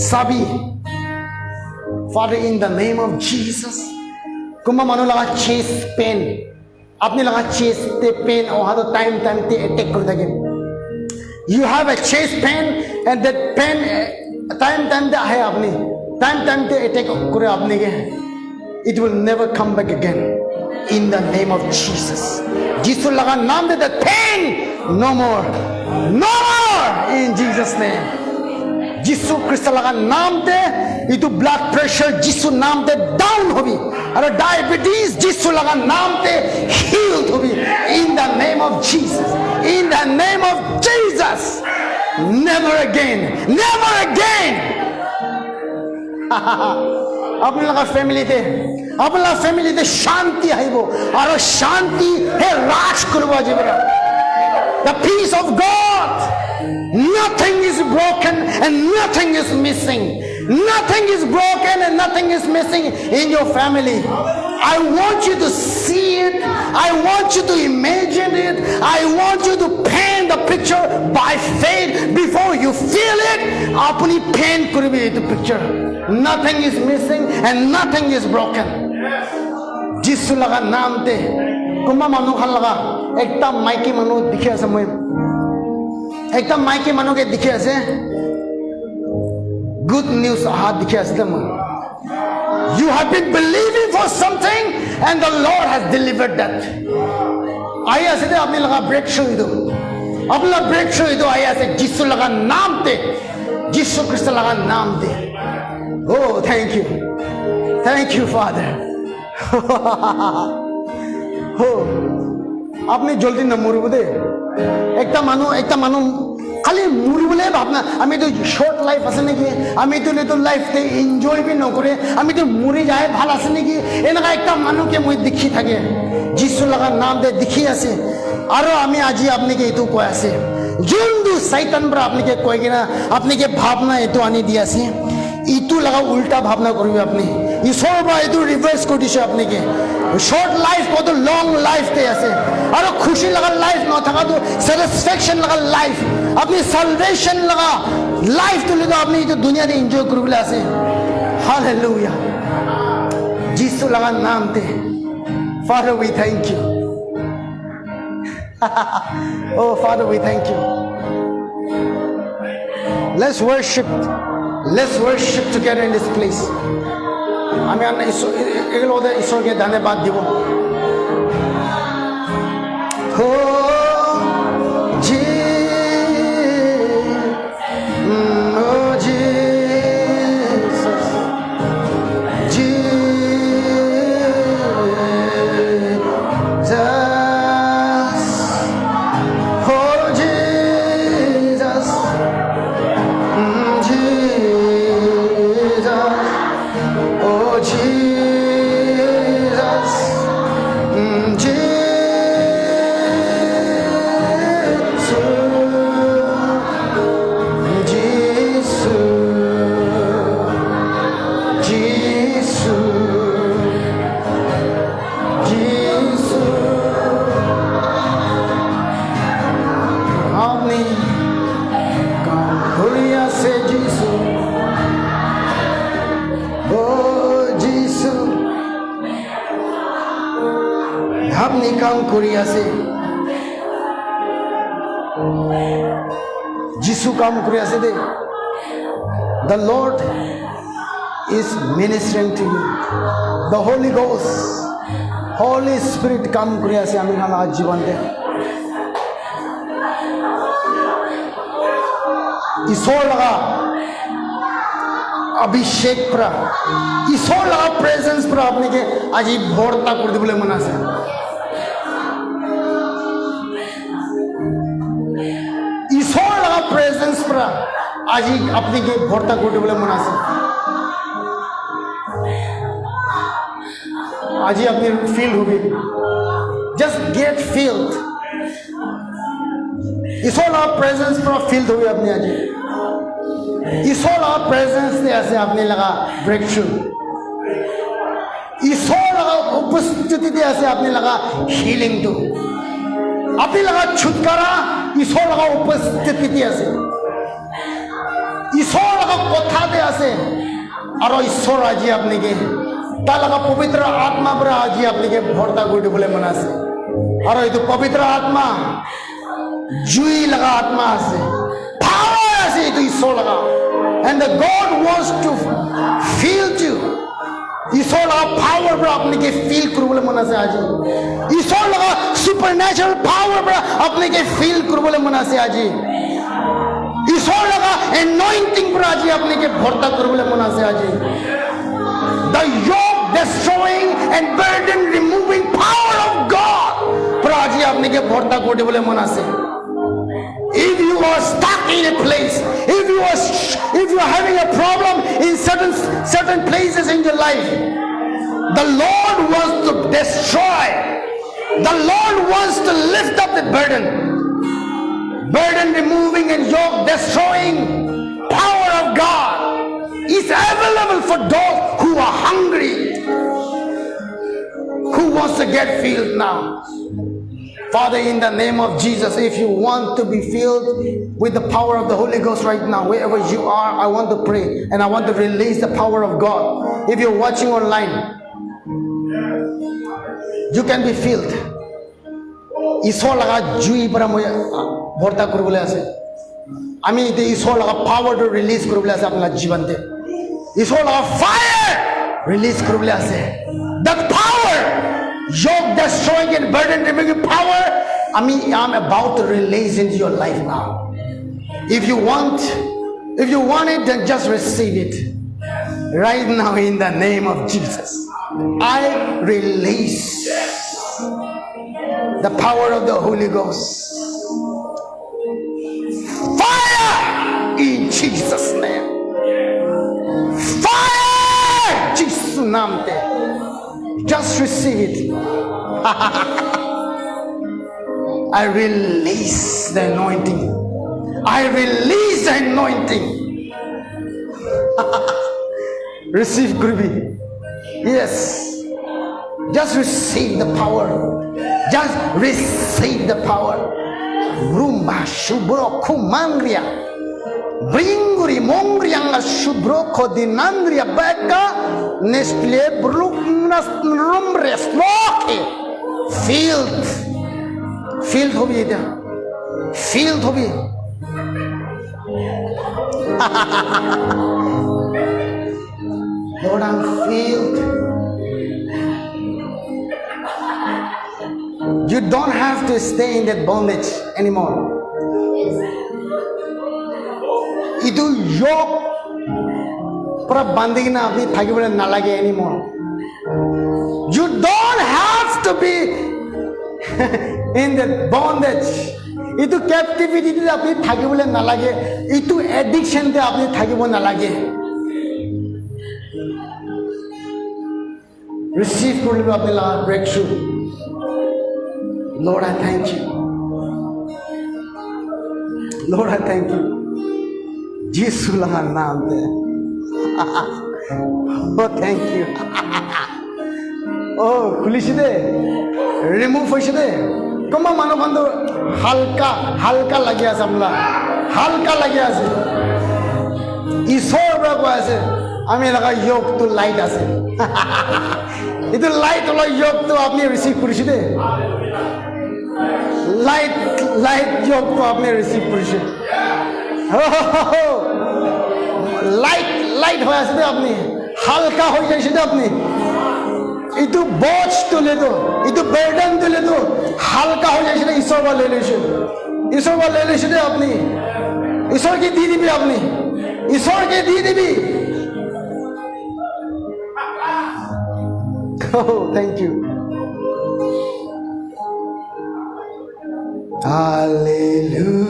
सभी Father in the name of Jesus कुम्मा मानो लगा chest pain आपने लगा chest ते pain और हाँ तो time ते attack कर देंगे you have a chest pain and that pain time ते है आपने time ते attack करे आपने के it will never come back again in the name of Jesus जिसको लगा नाम दे that pain no more in Jesus name जिसु क्रिस्त लगा नाम दे इतु ब्लड प्रेशर जिसु नाम दे डाउन होगी और डायबिटीज जिसु लगा नाम दे हील्ड होगी in the name of Jesus never again अपने लगा फैमिली ते शांति है वो और शांति है राज करवा जीवरा the peace of God nothing is broken and nothing is missing nothing is broken and nothing is missing in your family I want you to see it I want you to imagine it I want you to paint the picture by faith before you feel it apni paint karbe the picture nothing is missing and nothing is broken jisu laga naam te kuma manu khan laga ekta maiki manu dikhe ase moi ekta maiki manu ke dikhe ase good news aha dikhe ase ta moi you have been believing for something and the Lord has delivered that ai ase te apne laga breakthrough ido apna breakthrough ido ai ase jisu laga naam te jisu Christ laga naam te oh thank you Father हो आपने जल्दी न मुरु दे एकता मानो খালি মৰিবলৈ ভাবনা আমিতো short life আছে নেকি আমিতো এইটো লাইফতে এনজয় বি নকৰে আমিতো মৰি যায় ভাল আছে নেকি এনেকুৱা একটা মানুহকে মই দেখি থাকে যিছু লগা নাম দে দেখি আছে আৰু আমি আজি আপোনাকে এইটো কৈ আছে যোনটো শয়তান পৰা আপোনাকে কৈ কিনা আপোনাকে ভাৱনা এইটো আনি দি আছে ইটো লগা উল্টা ভাৱনা কৰিবি আপুনি ঈশ্বৰৰ পৰা এইটো ৰিভাৰ্চ কৰি দিছে আপোনাকে শৰ্ট লাইফ কত লং লাইফতে আছে আৰু খুশি লগা লাইফ নথকাটো স্যাটিসফ্যাকশন লগা লাইফ আপনি সালভেশন লগা লাইফ তুলি তো আপনি এইটো দুনিয়াতে এনজয় কৰিবলৈ আছে হালেলুয়া যিছু লগা নামতে Father, we thank you. Oh, Father, we thank you. Let's worship. Let's worship together in this place. আমি আমরা এগুলো ঈশ্বরকে ধন্যবাদ দিব আপনি কাম কৰি আছে যিছু কাম কৰি আছে দে the Lord is ministering to you the Holy Ghost Holy Spirit কাম কৰি আছে আমি আমাৰ জীৱনতে ঈশ্বৰ লগা অভিষেক পৰা ঈশ্বৰ লগা প্ৰেজেন্স পৰা আপোনাকে আজি ভৰ্তা কৰি দিবলৈ মন আছে ঈশ্বৰ লগা প্ৰেজেন্স পৰা আজি আপোনাকে ভৰ্তা কৰি দিবলৈ মন আছে আজি আপুনি ফিল হবে জাস্ট গেট ফিল্ড ঈশ্বৰ লগা প্ৰেজেন্স পৰা ফিল হবে আপুনি আজি ঈশ্বৰ লগা প্ৰেজেন্স তে আছে আপুনি লগা ব্ৰেকথ্ৰু ঈশ্বৰ লগা উপস্থিতিতে আছে আপুনি লগা হিলিংটো আপনি লগা ছুটকাৰা ঈশ্বৰ লগা উপস্থিতিতে আছে ঈশ্বৰ লগা কথাতে আছে আৰু ঈশ্বৰ আজি আপোনাকে তাৰ লগা পবিত্ৰ আত্মা পৰা আজি আপোনাকে ভৰ্তা কৰি দিবলৈ মন আছে আৰু এইটো পবিত্ৰ আত্মা জুই লগা আত্মা আছে power আছে এইটো ঈশ্বৰ লগা and the God wants to feel you ঈশ্বৰ লগা power পৰা আপোনাকে ফিল কৰিবলৈ মন আছে আজি ঈশ্বৰ লগা supernatural power পৰা আপোনাকে ফিল কৰিবলৈ মন আছে আজি ঈশ্বৰ লগা anointing পৰা আজি আপোনাকে ভৰ্তা কৰিবলৈ মন আছে আজি the yoke destroying and burden removing power of God পৰা আজি আপোনাকে ভৰ্তা কৰি দিবলৈ মন আছে if you are stuck in a place if you are having a problem in certain places in your life the Lord wants to destroy the Lord wants to lift up the burden removing and yoke destroying power of God is available for those who are hungry who wants to get filled now Father, in the name of Jesus, if you want to be filled with the power of the Holy Ghost right now, wherever you are, I want to pray and I want to release the power of God. If you're watching online, you can be filled. ঈশ্বৰ লগা জুই পৰা মই ভৰ্তা কৰিবলৈ আছে আমি এতিয়া ঈশ্বৰ লগা পাৱাৰটো ৰিলিজ কৰিবলৈ আছে আপোনাৰ জীৱনতে ঈশ্বৰ লগা ফায়াৰ ৰিলিজ কৰিবলৈ আছে that power yoke destroying and burden removing power I'm about to release into your life now if you want it then just receive it right now in the name of Jesus I release the power of the Holy Ghost fire Jesus name. Fire! Jesus नाम पे. Just receive it. I release the anointing. I release the anointing. Receive Gurubi. Yes. Just receive the power. Just receive the power. Rumba shubro kumangria. Bringuri mongrianga shubro kodinandria beka nestle bruknas rumbre smoke. Filled. Filled hobi eta. Filled hobi. Lord, I'm filled. You don't have to stay in that bondage anymore. Itu yoke pura banding na apni thagi bole na lage anymore. You don't have to be in that bondage. Itu captivity te apni thagi bole na lage. Itu addiction te apni thagi bole na lage. Receive করলে আপনি breakthrough. Lord, I thank you. Lord, I thank you. Jesus lang ang naam te. Oh, thank you. Oh, খুলিছে দে. Remove হইছে দে. তোমা মানবন্ধ হালকা লাগি আছে আমলা. হালকা লাগি আছে. ঈশ্বর বড় কয় আছে. আমি লাগা যোগ তো লাইট আছে. Itu light holo yoke to apni receive করেছে দে. Light yoke to apni receive করেছে. Light হয়ে আছে দে আপনি. হালকা হয়ে যাইছে দে আপনি. itu বোঝ তুলে দো. itu burden তুলে দো. হালকা হয়ে যাইছে দে ঈশ্বর বা লেলেছে. ঈশ্বর বা লেলেছে দে আপনি. ঈশ্বরকে দিয়ে দিবি আপনি. ঈশ্বরকে দিয়ে দিবি. Oh, thank you. Hallelujah.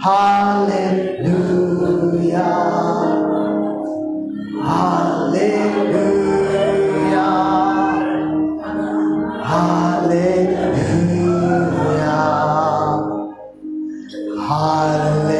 Hallelujah. Hallelujah. Hallelujah. Hallelujah.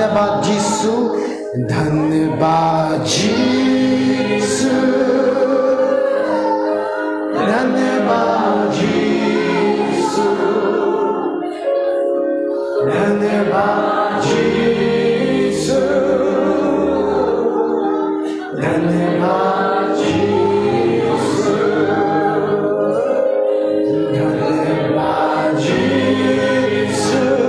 धन्यवाद यीशु, धन्यवाद यीशु, धन्यवाद यीशु, धन्यवाद यीशु, धन्यवाद यीशु।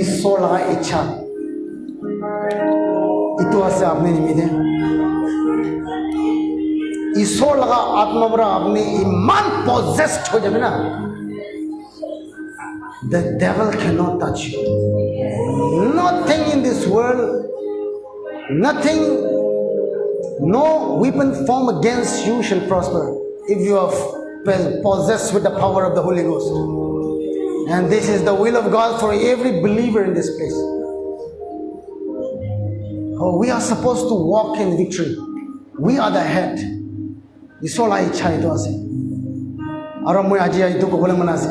ঈশ্বৰ লগা ইচ্ছা এইটো আছে আপুনি নিমিতে ঈশ্বৰ লগা আত্মাৰ পৰা আপুনি ইমান পজেছড হৈ যাবে না the devil cannot touch you nothing in this world nothing no weapon formed against you shall prosper if you are possessed with the power of the Holy Ghost. And this is the will of God for every believer in this place. Oh, we are supposed to walk in victory. We are the head. Isola ichha ito ase. Aro moi aji aitu ko bole mana ase.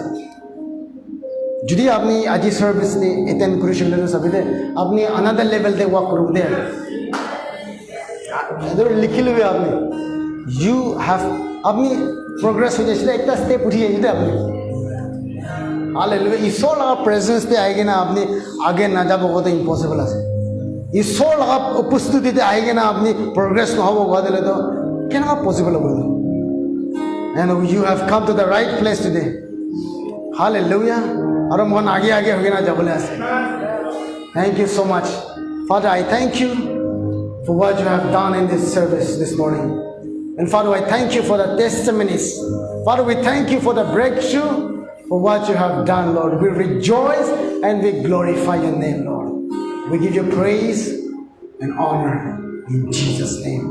Jodi apni aji service ni attend kurishule no sabide apni another level te walk kuru de. Ador likhilwe apni. You have apni progress ho jaisile ekta step uthi jaisile apni. Hallelujah. Ishor laga presence te aayege na apni aage na jabo ko to impossible ase. Ishor laga upastiti te aayege na apni progress na hobo ko dele to kena possible hobo. And you have come to the right place today. Hallelujah. Aro mon aage hoge na jabole ase. Thank you so much. Father, I thank you for what you have done in this service this morning. And Father, I thank you for the testimonies. Father, we thank you for the breakthrough, for what you have done, Lord. We rejoice and we glorify your name, Lord. We give you praise and honor in Jesus' name.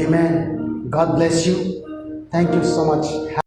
Amen. God bless you. Thank you so much.